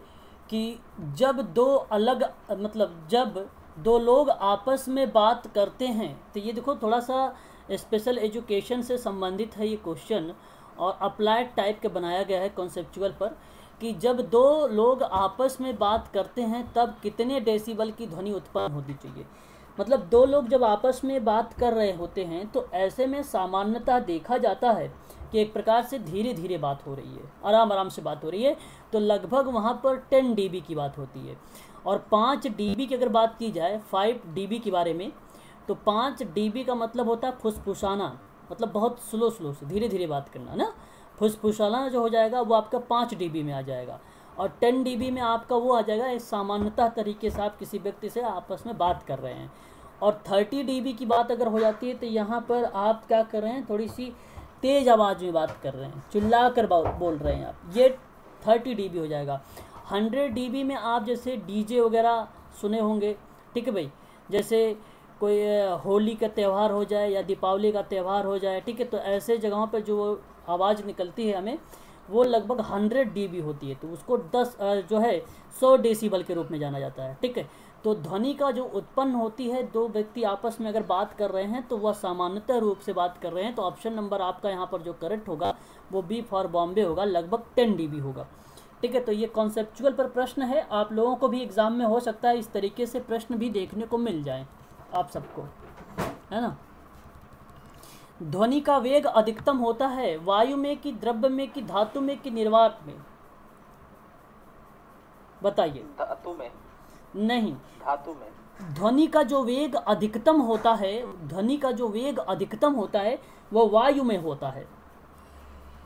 Speaker 1: कि जब दो अलग मतलब जब दो लोग आपस में बात करते हैं, तो ये देखो थोड़ा सा स्पेशल एजुकेशन से संबंधित है ये क्वेश्चन, और अप्लाइड टाइप के बनाया गया है कॉन्सेप्चुअल पर, कि जब दो लोग आपस में बात करते हैं तब कितने डेसिबल की ध्वनि उत्पन्न होनी चाहिए। मतलब दो लोग जब आपस में बात कर रहे होते हैं तो ऐसे में सामान्यतः देखा जाता है कि एक प्रकार से धीरे धीरे बात हो रही है, आराम आराम से बात हो रही है, तो लगभग वहाँ पर 10 dB की बात होती है। और 5 dB की अगर बात की जाए 5 dB के बारे में, तो 5 dB का मतलब होता है फुसफुसाना, मतलब बहुत स्लो से धीरे धीरे बात करना ना। फुसफुसाना जो हो जाएगा वो आपका 5 dB में आ जाएगा, और 10 dB में आपका वो आ जाएगा एक सामान्यतः तरीके से आप किसी व्यक्ति से आपस में बात कर रहे हैं। और 30 dB की बात अगर हो जाती है तो यहाँ पर आप क्या कर रहे हैं, थोड़ी सी तेज़ आवाज़ में बात कर रहे हैं, चिल्ला कर बोल रहे हैं आप, ये 30 dB हो जाएगा। 100 dB में आप जैसे डीजे वगैरह सुने होंगे, ठीक है भाई, जैसे कोई होली का त्यौहार हो जाए या दीपावली का त्यौहार हो जाए, ठीक है, तो ऐसे जगहों पर जो आवाज़ निकलती है हमें वो लगभग 100 dB होती है, तो उसको 10 जो है 100 डेसिबल के रूप में जाना जाता है। ठीक है, तो ध्वनि का जो उत्पन्न होती है दो व्यक्ति आपस में अगर बात कर रहे हैं तो वह सामान्यतः रूप से बात कर रहे हैं, तो ऑप्शन नंबर आपका यहाँ पर जो करेक्ट होगा वो बी फॉर बॉम्बे होगा, लगभग 10 dB होगा। ठीक है, तो ये कॉन्सेप्चुअल पर प्रश्न है, आप लोगों को भी एग्ज़ाम में हो सकता है इस तरीके से प्रश्न भी देखने को मिल जाए आप सबको, है ना। ध्वनि का वेग अधिकतम होता है वायु में कि द्रव्य में कि धातु में कि निर्वात में, बताइए।
Speaker 3: धातु में।
Speaker 1: नहीं,
Speaker 3: धातु में।
Speaker 1: ध्वनि का जो वेग अधिकतम होता है, ध्वनि का जो वेग अधिकतम होता है वो वायु में होता है,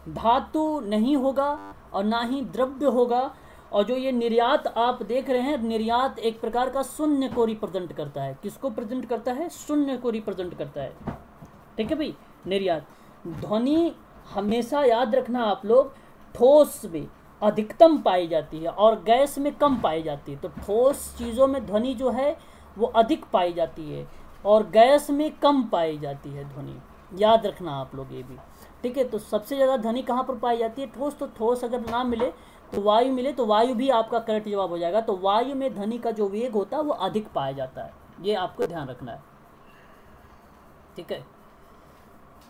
Speaker 1: धातु नहीं होगा और ना ही द्रव्य होगा। और जो ये निर्यात आप देख रहे हैं, निर्यात एक प्रकार का शून्य को रिप्रेजेंट करता है। किसको प्रेजेंट करता है? शून्य को रिप्रेजेंट करता है। ठीक है भाई, निर्यात। ध्वनि हमेशा याद रखना आप लोग, ठोस में अधिकतम पाई जाती है और गैस में कम पाई जाती है। तो ठोस चीज़ों में ध्वनि जो है वो अधिक पाई जाती है और गैस में कम पाई जाती है ध्वनि, याद रखना आप लोग ये भी। ठीक है, तो सबसे ज़्यादा ध्वनि कहाँ पर पाई जाती है? ठोस। तो ठोस अगर ना मिले तो वायु मिले, तो वायु भी आपका करेक्ट जवाब हो जाएगा। तो वायु में ध्वनि का जो वेग होता है वो अधिक पाया जाता है, ये आपको ध्यान रखना है। ठीक है,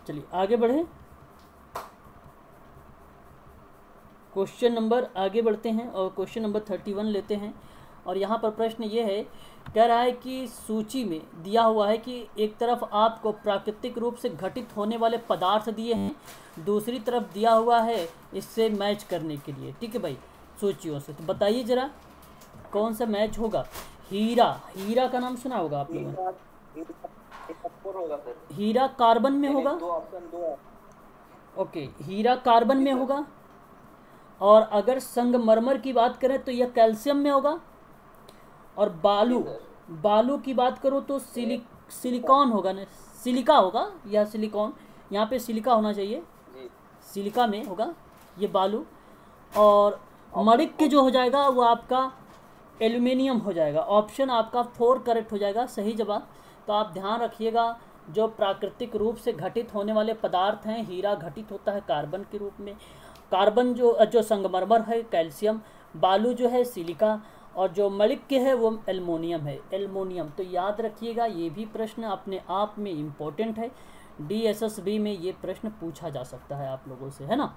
Speaker 1: चलिए आगे बढ़े, क्वेश्चन नंबर आगे बढ़ते हैं और क्वेश्चन नंबर 31 लेते हैं। और यहाँ पर प्रश्न ये है, कह रहा है कि सूची में दिया हुआ है कि एक तरफ आपको प्राकृतिक रूप से घटित होने वाले पदार्थ दिए हैं, दूसरी तरफ दिया हुआ है इससे मैच करने के लिए। ठीक है भाई, सूचियों से, तो बताइए ज़रा कौन सा मैच होगा। हीरा, हीरा का नाम सुना होगा आप लोगों ने। हीरा कार्बन में होगा। ओके, हीरा कार्बन में होगा। और अगर संगमरमर की बात करें तो यह कैल्शियम में होगा। और बालू, बालू की बात करो तो सिलिकॉन होगा ना, सिलिका होगा या सिलिकॉन, यहाँ पे सिलिका होना चाहिए, सिलिका में होगा ये बालू। और मणिक के जो हो जाएगा वो आपका एल्यूमिनियम हो जाएगा। ऑप्शन आपका 4 करेक्ट हो जाएगा, सही जवाब। तो आप ध्यान रखिएगा, जो प्राकृतिक रूप से घटित होने वाले पदार्थ हैं, हीरा घटित होता है कार्बन के रूप में, कार्बन जो संगमरमर है कैल्शियम, बालू जो है सिलिका, और जो मणिक के है वो एल्युमिनियम है, एल्युमिनियम। तो याद रखिएगा, ये भी प्रश्न अपने आप में इम्पोर्टेंट है, DSSB में ये प्रश्न पूछा जा सकता है आप लोगों से, है ना।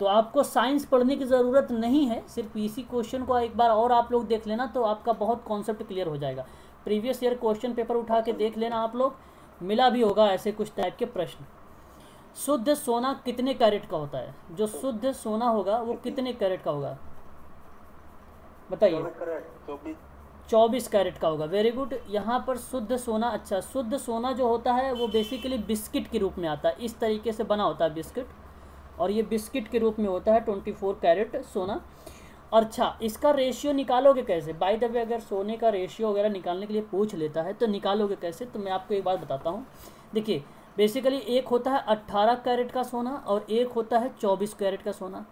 Speaker 1: तो आपको साइंस पढ़ने की ज़रूरत नहीं है, सिर्फ इसी क्वेश्चन को एक बार और आप लोग देख लेना तो आपका बहुत कॉन्सेप्ट क्लियर हो जाएगा। प्रीवियस ईयर क्वेश्चन पेपर उठा के देख लेना आप लोग, मिला भी होगा ऐसे कुछ टाइप के प्रश्न। शुद्ध सोना कितने कैरेट का होता है? जो शुद्ध सोना होगा वो कितने कैरेट का होगा बताइए? 24 कैरेट का होगा। Very good. यहाँ पर शुद्ध सोना, अच्छा, शुद्ध सोना जो होता है वो बेसिकली बिस्किट के रूप में आता है, इस तरीके से बना होता है बिस्किट, और ये बिस्किट के रूप में होता है 24 कैरेट सोना। अच्छा, इसका रेशियो निकालोगे कैसे? बाय द वे अगर सोने का रेशियो वगैरह निकालने के लिए पूछ लेता है तो निकालोगे कैसे, तो मैं आपको एक बात बताता हूँ। देखिए, बेसिकली एक होता है 18 कैरेट का सोना और एक होता है 24 कैरेट का सोना,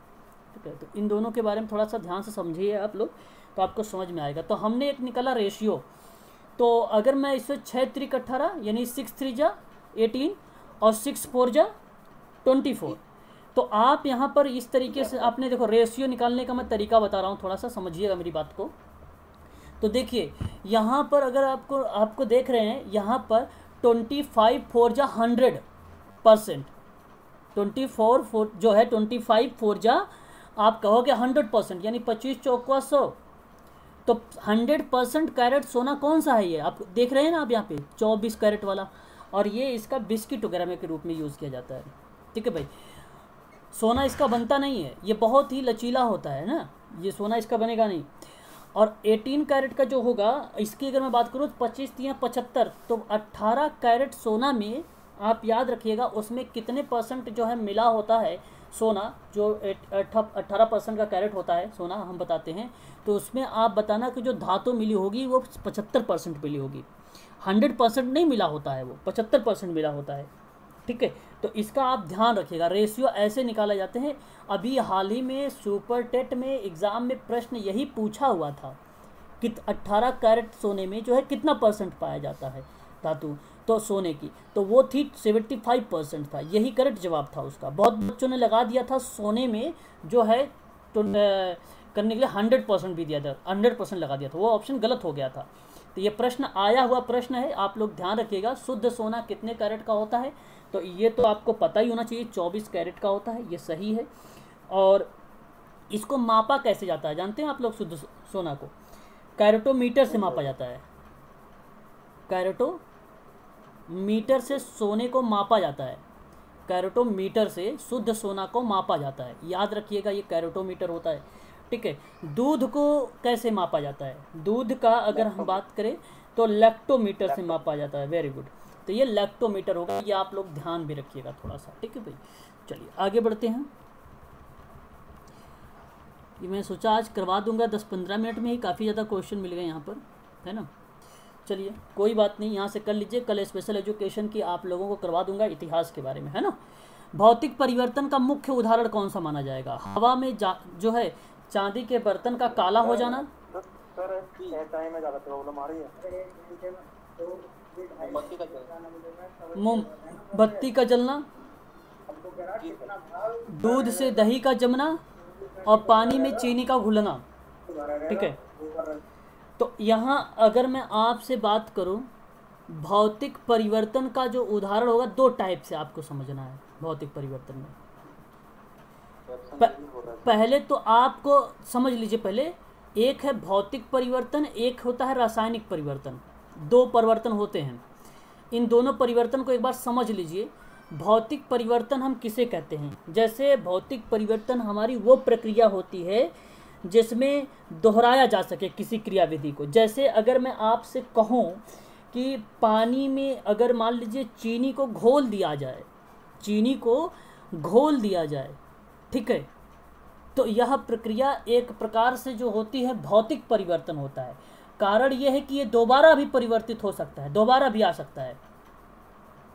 Speaker 1: ठीक है। तो इन दोनों के बारे में थोड़ा सा ध्यान से समझिए आप लोग, तो आपको समझ में आएगा। तो हमने एक निकाला रेशियो, तो अगर मैं इसे 6 3 18 यानी 6 3 जा 18 और 6 4 जा 24, तो आप यहाँ पर इस तरीके से आपने देखो रेशियो निकालने का मैं तरीका बता रहा हूँ, थोड़ा सा समझिएगा मेरी बात को। तो देखिए यहाँ पर अगर आपको देख रहे हैं, यहाँ पर 25 4 जा 100%, 24 4 जो है 25 4 जा आप कहोगे 100%, यानी 25 चौका 100। तो 100% कैरेट सोना कौन सा है? ये आप देख रहे हैं ना आप यहाँ पे 24 कैरेट वाला, और ये इसका बिस्किट वगैरह के रूप में यूज़ किया जाता है, ठीक है भाई। सोना इसका बनता नहीं है, ये बहुत ही लचीला होता है ना, ये सोना इसका बनेगा नहीं। और 18 कैरेट का जो होगा, इसकी अगर मैं बात करूँ तो 25 3 75, तो 18 कैरेट सोना में आप याद रखिएगा उसमें कितने % जो है मिला होता है सोना, जो 18% का कैरेट होता है सोना हम बताते हैं, तो उसमें आप बताना कि जो धातु मिली होगी वो 75% मिली होगी, 100% नहीं मिला होता है, वो 75% मिला होता है, ठीक है। तो इसका आप ध्यान रखिएगा, रेशियो ऐसे निकाले जाते हैं। अभी हाल ही में सुपर टेट में एग्ज़ाम में प्रश्न यही पूछा हुआ था कि 18 कैरेट सोने में जो है कितना % पाया जाता है धातु, तो सोने की, तो वो थी 75% था, यही करेक्ट जवाब था उसका। बहुत बच्चों ने लगा दिया था सोने में जो है तो करने के लिए 100% भी दिया था, 100% लगा दिया था, वो ऑप्शन गलत हो गया था। तो ये प्रश्न आया हुआ प्रश्न है, आप लोग ध्यान रखिएगा। शुद्ध सोना कितने कैरेट का होता है, तो ये तो आपको पता ही होना चाहिए, 24 कैरेट का होता है, ये सही है। और इसको मापा कैसे जाता है जानते हैं आप लोग? शुद्ध सोना को कैरेटोमीटर से मापा जाता है, कैरेटोमीटर से सोने को मापा जाता है, कैरेटोमीटर से शुद्ध सोना को मापा जाता है, याद रखिएगा ये कैरेटोमीटर होता है, ठीक है। दूध को कैसे मापा जाता है? दूध का अगर हम बात करें तो लैक्टोमीटर से मापा जाता है, वेरी गुड। तो ये लैक्टोमीटर होगा, ये आप लोग ध्यान भी रखिएगा थोड़ा सा, ठीक है भाई। चलिए आगे बढ़ते हैं। ये मैं सोचा आज करवा दूंगा 10-15 मिनट में ही, काफ़ी ज़्यादा क्वेश्चन मिल गए यहाँ पर, है ना। चलिए कोई बात नहीं, यहाँ से कर लीजिए, कल स्पेशल एजुकेशन की आप लोगों को करवा दूंगा इतिहास के बारे में, है ना। भौतिक परिवर्तन का मुख्य उदाहरण कौन सा माना जाएगा? हवा में जो है चांदी के बर्तन का काला हो जाना।
Speaker 2: सर टाइम में ज़्यादा प्रॉब्लम आ रही है।
Speaker 1: मोमबत्ती का जलना, दूध से दही का जमना, और पानी में चीनी का घुलना, ठीक है। तो यहाँ अगर मैं आपसे बात करूँ, भौतिक परिवर्तन का जो उदाहरण होगा, 2 टाइप से आपको समझना है भौतिक परिवर्तन में। पहले तो आपको समझ लीजिए, पहले एक है भौतिक परिवर्तन, एक होता है रासायनिक परिवर्तन, 2 परिवर्तन होते हैं। इन दोनों परिवर्तन को एक बार समझ लीजिए। भौतिक परिवर्तन हम किसे कहते हैं? जैसे भौतिक परिवर्तन हमारी वो प्रक्रिया होती है जिसमें दोहराया जा सके किसी क्रियाविधि को। जैसे अगर मैं आपसे कहूँ कि पानी में अगर मान लीजिए चीनी को घोल दिया जाए, चीनी को घोल दिया जाए, ठीक है, तो यह प्रक्रिया एक प्रकार से जो होती है भौतिक परिवर्तन होता है। कारण यह है कि ये दोबारा भी परिवर्तित हो सकता है, दोबारा भी आ सकता है,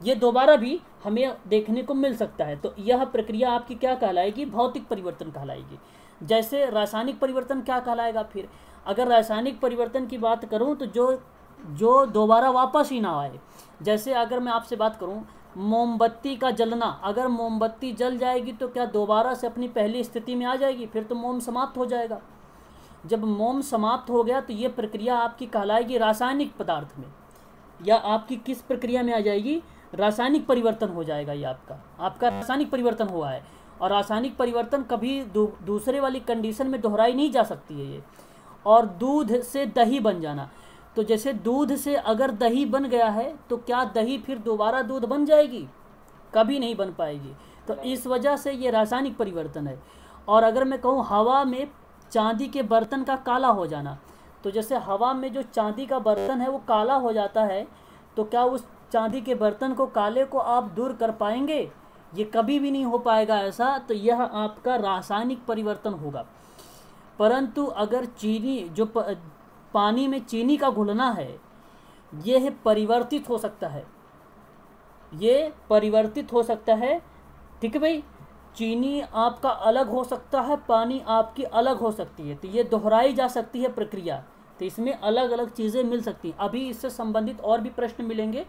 Speaker 1: ये दोबारा भी हमें देखने को मिल सकता है। तो यह प्रक्रिया आपकी क्या कहलाएगी? भौतिक परिवर्तन कहलाएगी। जैसे रासायनिक परिवर्तन क्या कहलाएगा? फिर अगर रासायनिक परिवर्तन की बात करूं तो जो दोबारा वापस ही ना आए। जैसे अगर मैं आपसे बात करूं मोमबत्ती का जलना, अगर मोमबत्ती जल जाएगी तो क्या दोबारा से अपनी पहली स्थिति में आ जाएगी? फिर तो मोम समाप्त हो जाएगा। जब मोम समाप्त हो गया तो ये प्रक्रिया आपकी कहलाएगी रासायनिक पदार्थ में, या आपकी किस प्रक्रिया में आ जाएगी? रासायनिक परिवर्तन हो जाएगा। ये आपका रासायनिक परिवर्तन हुआ है। और रासायनिक परिवर्तन कभी दूसरे वाली कंडीशन में दोहराई नहीं जा सकती है ये। और दूध से दही बन जाना, तो जैसे दूध से अगर दही बन गया है तो क्या दही फिर दोबारा दूध बन जाएगी? कभी नहीं बन पाएगी। तो इस वजह से ये रासायनिक परिवर्तन है। और अगर मैं कहूँ हवा में चांदी के बर्तन का काला हो जाना, तो जैसे हवा में जो चांदी का बर्तन है वो काला हो जाता है, तो क्या उस चांदी के बर्तन को काले को आप दूर कर पाएंगे? ये कभी भी नहीं हो पाएगा ऐसा। तो यह आपका रासायनिक परिवर्तन होगा। परंतु अगर चीनी जो पानी में चीनी का घुलना है ये परिवर्तित हो सकता है, ये परिवर्तित हो सकता है। ठीक है भाई, चीनी आपका अलग हो सकता है, पानी आपकी अलग हो सकती है, तो ये दोहराई जा सकती है प्रक्रिया, तो इसमें अलग अलग चीज़ें मिल सकती हैं। अभी इससे संबंधित और भी प्रश्न मिलेंगे,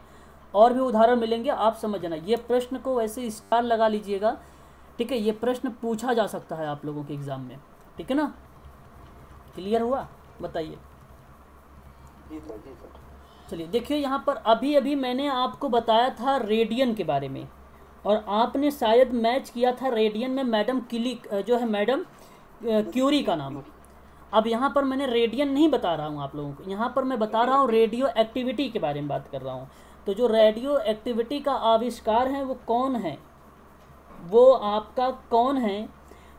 Speaker 1: और भी उदाहरण मिलेंगे, आप समझना। ये प्रश्न को वैसे स्टार लगा लीजिएगा, ठीक है, ये प्रश्न पूछा जा सकता है आप लोगों के एग्ज़ाम में, ठीक है ना। क्लियर हुआ, बताइए।
Speaker 2: जी सर, जी सर।
Speaker 1: चलिए देखिए, यहाँ पर अभी अभी मैंने आपको बताया था रेडियन के बारे में, और आपने शायद मैच किया था रेडियन में मैडम जो है मैडम क्यूरी का नाम। अब यहाँ पर मैंने रेडियन नहीं बता रहा हूँ आप लोगों को, यहाँ पर मैं बता रहा हूँ रेडियो एक्टिविटी के बारे में बात कर रहा हूँ। तो जो रेडियो एक्टिविटी का आविष्कार है वो कौन है, वो आपका कौन है,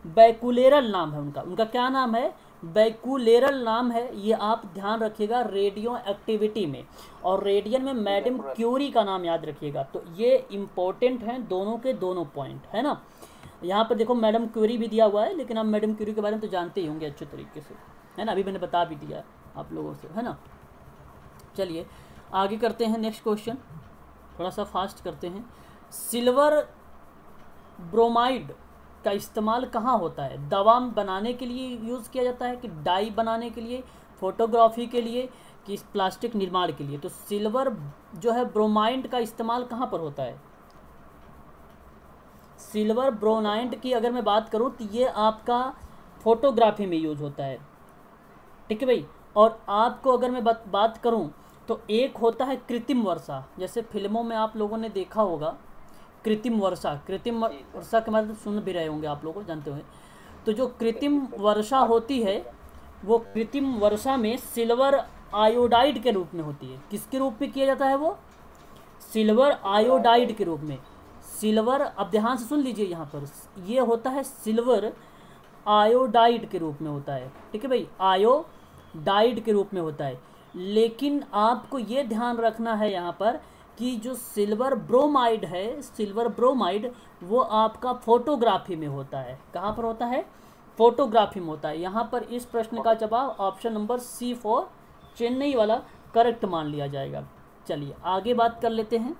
Speaker 1: बैकुलेरल नाम है उनका। उनका क्या नाम है, बैकुलेरल नाम है, ये आप ध्यान रखिएगा रेडियो एक्टिविटी में। और रेडियन में मैडम क्यूरी का नाम याद रखिएगा। तो ये इम्पोर्टेंट हैं दोनों के दोनों पॉइंट, है ना। यहाँ पर देखो मैडम क्यूरी भी दिया हुआ है, लेकिन आप मैडम क्यूरी के बारे में तो जानते ही होंगे अच्छे तरीके से, है ना, अभी मैंने बता भी दिया आप लोगों से, है ना। चलिए आगे करते हैं, नेक्स्ट क्वेश्चन थोड़ा सा फास्ट करते हैं। सिल्वर ब्रोमाइड का इस्तेमाल कहाँ होता है, दवा बनाने के लिए यूज़ किया जाता है, कि डाई बनाने के लिए, फोटोग्राफी के लिए, कि प्लास्टिक निर्माण के लिए। तो सिल्वर जो है ब्रोमाइड का इस्तेमाल कहाँ पर होता है, सिल्वर ब्रोमाइड की अगर मैं बात करूँ तो ये आपका फोटोग्राफी में यूज होता है, ठीक है भाई। और आपको अगर मैं बात करूँ तो एक होता है कृत्रिम वर्षा, जैसे फिल्मों में आप लोगों ने देखा होगा कृत्रिम वर्षा के मतलब सुन भी रहे होंगे आप लोग, जानते होंगे। तो जो कृत्रिम वर्षा होती है वो कृत्रिम वर्षा में सिल्वर आयोडाइड के रूप में होती है। किसके रूप में किया जाता है वो, सिल्वर आयोडाइड के रूप में। सिल्वर, अब ध्यान से सुन लीजिए, यहाँ पर ये होता है सिल्वर आयोडाइड के रूप में होता है, ठीक है भाई, आयोडाइड के रूप में होता है। लेकिन आपको ये ध्यान रखना है यहाँ पर कि जो सिल्वर ब्रोमाइड है, सिल्वर ब्रोमाइड वो आपका फोटोग्राफी में होता है। कहाँ पर होता है, फोटोग्राफी में होता है। यहाँ पर इस प्रश्न का जवाब ऑप्शन नंबर C4 चेन्नई वाला करेक्ट मान लिया जाएगा। चलिए आगे बात कर लेते हैं।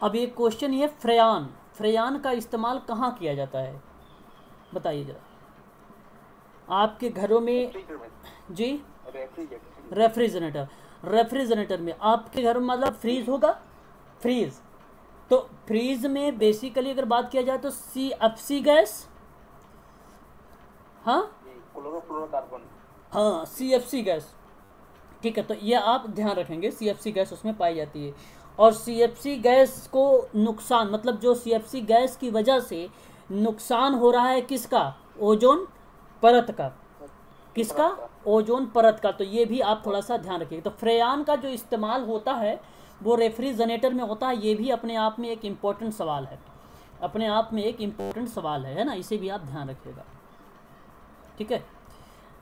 Speaker 1: अब ये क्वेश्चन ये फ्रेयान का इस्तेमाल कहाँ किया जाता है, बताइए जरा। आपके घरों में जी, रेफ्रिजरेटर में, आपके घर में मतलब फ्रीज होगा, फ्रीज, तो फ्रीज में बेसिकली अगर बात किया जाए तो CFC गैस, हाँ
Speaker 2: क्लोरोफ्लोरोकार्बन,
Speaker 1: हाँ CFC गैस, ठीक है। तो ये आप ध्यान रखेंगे, CFC गैस उसमें पाई जाती है। और CFC गैस को नुकसान, मतलब जो CFC गैस की वजह से नुकसान हो रहा है किसका, ओजोन परत का, किसका, ओजोन परत का। तो ये भी आप थोड़ा सा ध्यान रखिएगा। तो फ्रेयान का जो इस्तेमाल होता है वो रेफ्रिजरेटर में होता है। ये भी अपने आप में एक इम्पोर्टेंट सवाल है, अपने आप में एक इम्पोर्टेंट सवाल है ना, इसे भी आप ध्यान रखिएगा, ठीक है।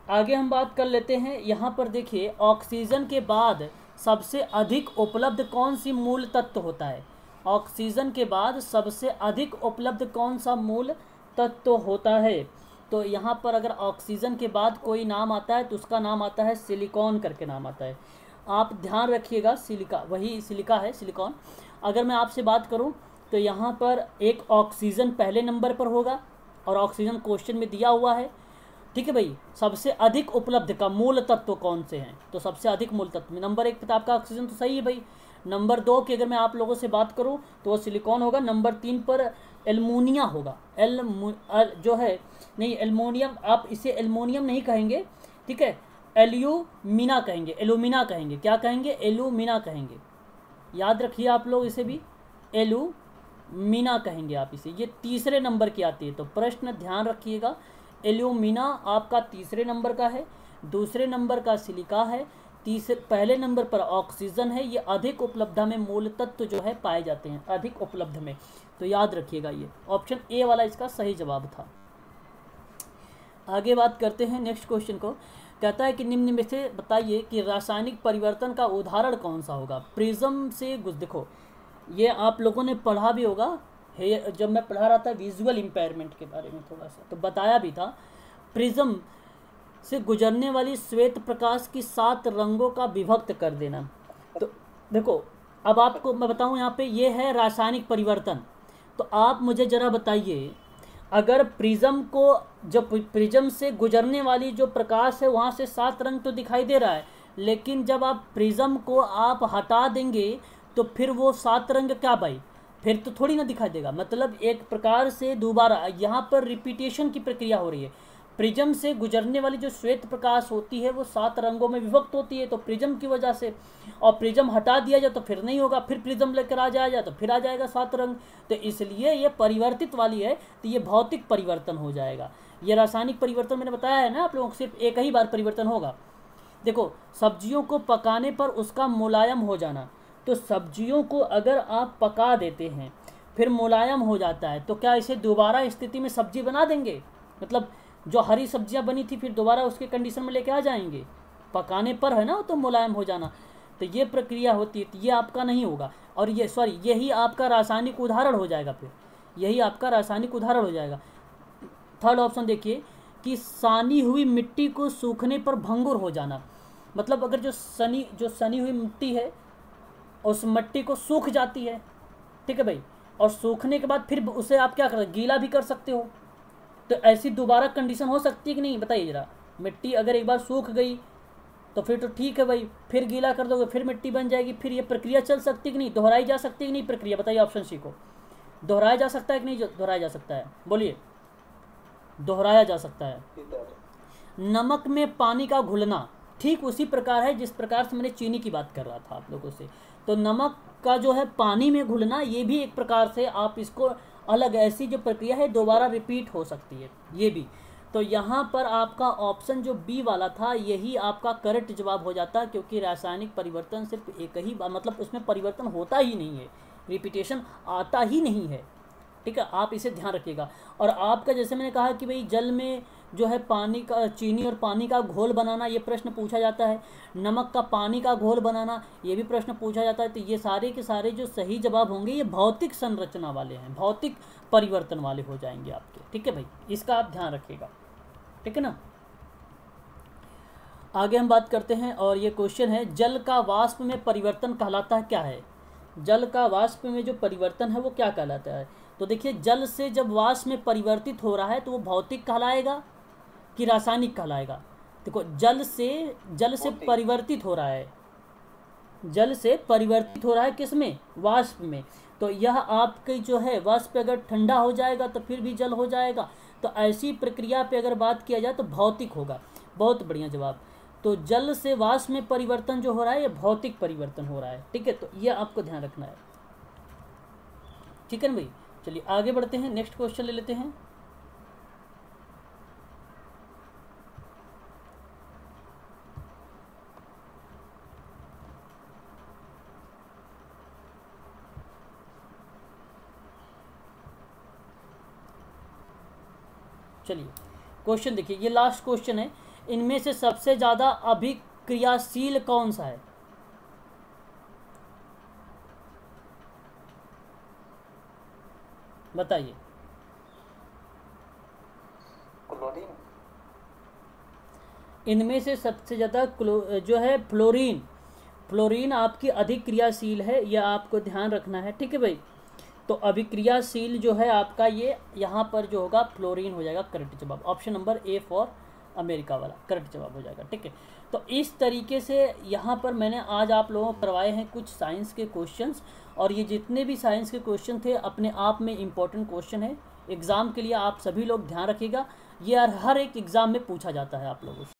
Speaker 1: आगे हम बात कर लेते हैं। यहाँ पर देखिए, ऑक्सीजन के बाद सबसे अधिक उपलब्ध कौन सी मूल तत्व होता है, ऑक्सीजन के बाद सबसे अधिक उपलब्ध कौन सा मूल तत्व होता है। तो यहाँ पर अगर ऑक्सीजन के बाद कोई नाम आता है तो उसका नाम आता है सिलिकॉन करके नाम आता है। आप ध्यान रखिएगा, सिलिका, वही सिलिका है, सिलिकॉन। अगर मैं आपसे बात करूँ तो यहाँ पर एक ऑक्सीजन पहले नंबर पर होगा, और ऑक्सीजन क्वेश्चन में दिया हुआ है, ठीक है भाई। सबसे अधिक उपलब्ध का मूल तत्व कौन से हैं, तो सबसे अधिक मूल तत्व में नंबर 1 पर आपका ऑक्सीजन तो सही है भाई। नंबर 2 की अगर मैं आप लोगों से बात करूं तो वो सिलिकॉन होगा। नंबर 3 पर एल्युमिनिया होगा, जो है नहीं, एल्युमिनियम, आप इसे एल्युमिनियम नहीं कहेंगे, ठीक है, एल्यूमिना कहेंगे, एल्यूमिना कहेंगे, क्या कहेंगे, एल्यूमिना कहेंगे, याद रखिए आप लोग, इसे भी एल्यूमिना कहेंगे आप इसे। ये तीसरे नंबर की आती है, तो प्रश्न ध्यान रखिएगा, एल्यूमिना आपका तीसरे नंबर का है, दूसरे नंबर का सिलिका है, पहले नंबर पर ऑक्सीजन है। ये अधिक उपलब्धता में मूल तत्व जो है पाए जाते हैं, अधिक उपलब्ध में, तो याद रखिएगा ये ऑप्शन ए वाला इसका सही जवाब था। आगे बात करते हैं नेक्स्ट क्वेश्चन को। कहता है कि निम्न में से बताइए कि रासायनिक परिवर्तन का उदाहरण कौन सा होगा। प्रिज्म से देखो, ये आप लोगों ने पढ़ा भी होगा, जब मैं पढ़ा रहा था विजुअल इम्पेयरमेंट के बारे में थोड़ा सा, तो बताया भी था। प्रिज्म से गुजरने वाली श्वेत प्रकाश की 7 रंगों का विभक्त कर देना। तो देखो अब आपको मैं बताऊं, यहाँ पे ये है रासायनिक परिवर्तन। तो आप मुझे ज़रा बताइए, अगर प्रिज्म को, जब प्रिज्म से गुजरने वाली जो प्रकाश है वहाँ से 7 रंग तो दिखाई दे रहा है, लेकिन जब आप प्रिज्म को आप हटा देंगे तो फिर वो 7 रंग क्या भाई, फिर तो थोड़ी ना दिखाई देगा। मतलब एक प्रकार से दोबारा यहाँ पर रिपीटेशन की प्रक्रिया हो रही है। प्रिज्म से गुजरने वाली जो श्वेत प्रकाश होती है वो 7 रंगों में विभक्त होती है, तो प्रिज्म की वजह से, और प्रिज्म हटा दिया जाए तो फिर नहीं होगा, फिर प्रिज्म लेकर आ जाएगा तो फिर आ जाएगा 7 रंग। तो इसलिए ये परिवर्तित वाली है, तो ये भौतिक परिवर्तन हो जाएगा। ये रासायनिक परिवर्तन मैंने बताया है ना आप लोगों को, सिर्फ एक ही बार परिवर्तन होगा। देखो सब्जियों को पकाने पर उसका मुलायम हो जाना, तो सब्जियों को अगर आप पका देते हैं फिर मुलायम हो जाता है, तो क्या इसे दोबारा स्थिति में सब्जी बना देंगे? मतलब जो हरी सब्जियां बनी थी फिर दोबारा उसके कंडीशन में लेके आ जाएंगे? पकाने पर है ना तो मुलायम हो जाना, तो ये प्रक्रिया होती है। तो ये आपका नहीं होगा, और ये यही आपका रासायनिक उदाहरण हो जाएगा, फिर यही आपका रासायनिक उदाहरण हो जाएगा। थर्ड ऑप्शन देखिए कि सानी हुई मिट्टी को सूखने पर भंगुर हो जाना। मतलब अगर जो सनी हुई मिट्टी है उस मिट्टी को सूख जाती है, ठीक है भाई, और सूखने के बाद फिर उसे आप क्या कर, गीला भी कर सकते हो। तो ऐसी दोबारा कंडीशन हो सकती है कि नहीं, बताइए ज़रा। मिट्टी अगर एक बार सूख गई तो फिर तो ठीक है भाई, फिर गीला कर दोगे फिर मिट्टी बन जाएगी, फिर ये प्रक्रिया चल सकती है कि नहीं, दोहराई जा सकती है कि नहीं प्रक्रिया? बताइए ऑप्शन सी को, दोहराया जा सकता है कि नहीं दोहराया जा सकता है? बोलिए, दोहराया जा सकता है। नमक में पानी का घुलना ठीक उसी प्रकार है जिस प्रकार से मैंने चीनी की बात कर रहा था आप लोगों से। तो नमक का जो है पानी में घुलना, ये भी एक प्रकार से आप इसको अलग, ऐसी जो प्रक्रिया है दोबारा रिपीट हो सकती है ये भी। तो यहाँ पर आपका ऑप्शन जो बी वाला था यही आपका करेक्ट जवाब हो जाता है, क्योंकि रासायनिक परिवर्तन सिर्फ एक ही मतलब उसमें परिवर्तन होता ही नहीं है, रिपीटेशन आता ही नहीं है, ठीक है। आप इसे ध्यान रखिएगा। और आपका जैसे मैंने कहा कि भाई जल में जो है पानी का, चीनी और पानी का घोल बनाना, ये प्रश्न पूछा जाता है। नमक का पानी का घोल बनाना, ये भी प्रश्न पूछा जाता है। तो ये सारे के सारे जो सही जवाब होंगे ये भौतिक संरचना वाले हैं, भौतिक परिवर्तन वाले हो जाएंगे आपके, ठीक है भाई, इसका आप ध्यान रखिएगा, ठीक है ना। आगे हम बात करते हैं, और ये क्वेश्चन है, जल का वाष्प में परिवर्तन कहलाता है क्या है? जल का वाष्प में जो परिवर्तन है वो क्या कहलाता है? तो देखिए, जल से जब वाष्प में परिवर्तित हो रहा है तो वो भौतिक कहलाएगा कि रासायनिक कहलाएगा? देखो, जल से परिवर्तित हो रहा है, जल से परिवर्तित हो रहा है किसमें? वाष्प में। तो यह आपके जो है वाष्प अगर ठंडा हो जाएगा तो फिर भी जल हो जाएगा। तो ऐसी प्रक्रिया पे अगर बात किया जाए तो भौतिक होगा। बहुत बढ़िया जवाब। तो जल से वाष्प में परिवर्तन जो हो रहा है ये भौतिक परिवर्तन हो रहा है, ठीक है। तो यह आपको ध्यान रखना है, ठीक है ना भाई। चलिए आगे बढ़ते हैं, नेक्स्ट क्वेश्चन ले लेते हैं। चलिए क्वेश्चन देखिए, ये लास्ट क्वेश्चन है, इनमें से सबसे ज़्यादा अभिक्रियाशील कौन सा है? बताइए।
Speaker 3: क्लोरीन।
Speaker 1: इनमें से सबसे ज़्यादा जो है फ्लोरीन, फ्लोरीन आपकी अधिक क्रियाशील है, यह आपको ध्यान रखना है, ठीक है भाई। तो अभिक्रियाशील जो है आपका ये यहाँ पर जो होगा फ्लोरीन हो जाएगा करेक्ट जवाब। Option number A for America वाला करेक्ट जवाब हो जाएगा, ठीक है। तो इस तरीके से यहाँ पर मैंने आज आप लोगों को करवाए हैं कुछ साइंस के क्वेश्चंस, और ये जितने भी साइंस के क्वेश्चन थे अपने आप में इम्पोर्टेंट क्वेश्चन है। एग्ज़ाम के लिए आप सभी लोग ध्यान रखिएगा, ये हर एक एग्ज़ाम में पूछा जाता है आप लोगों से।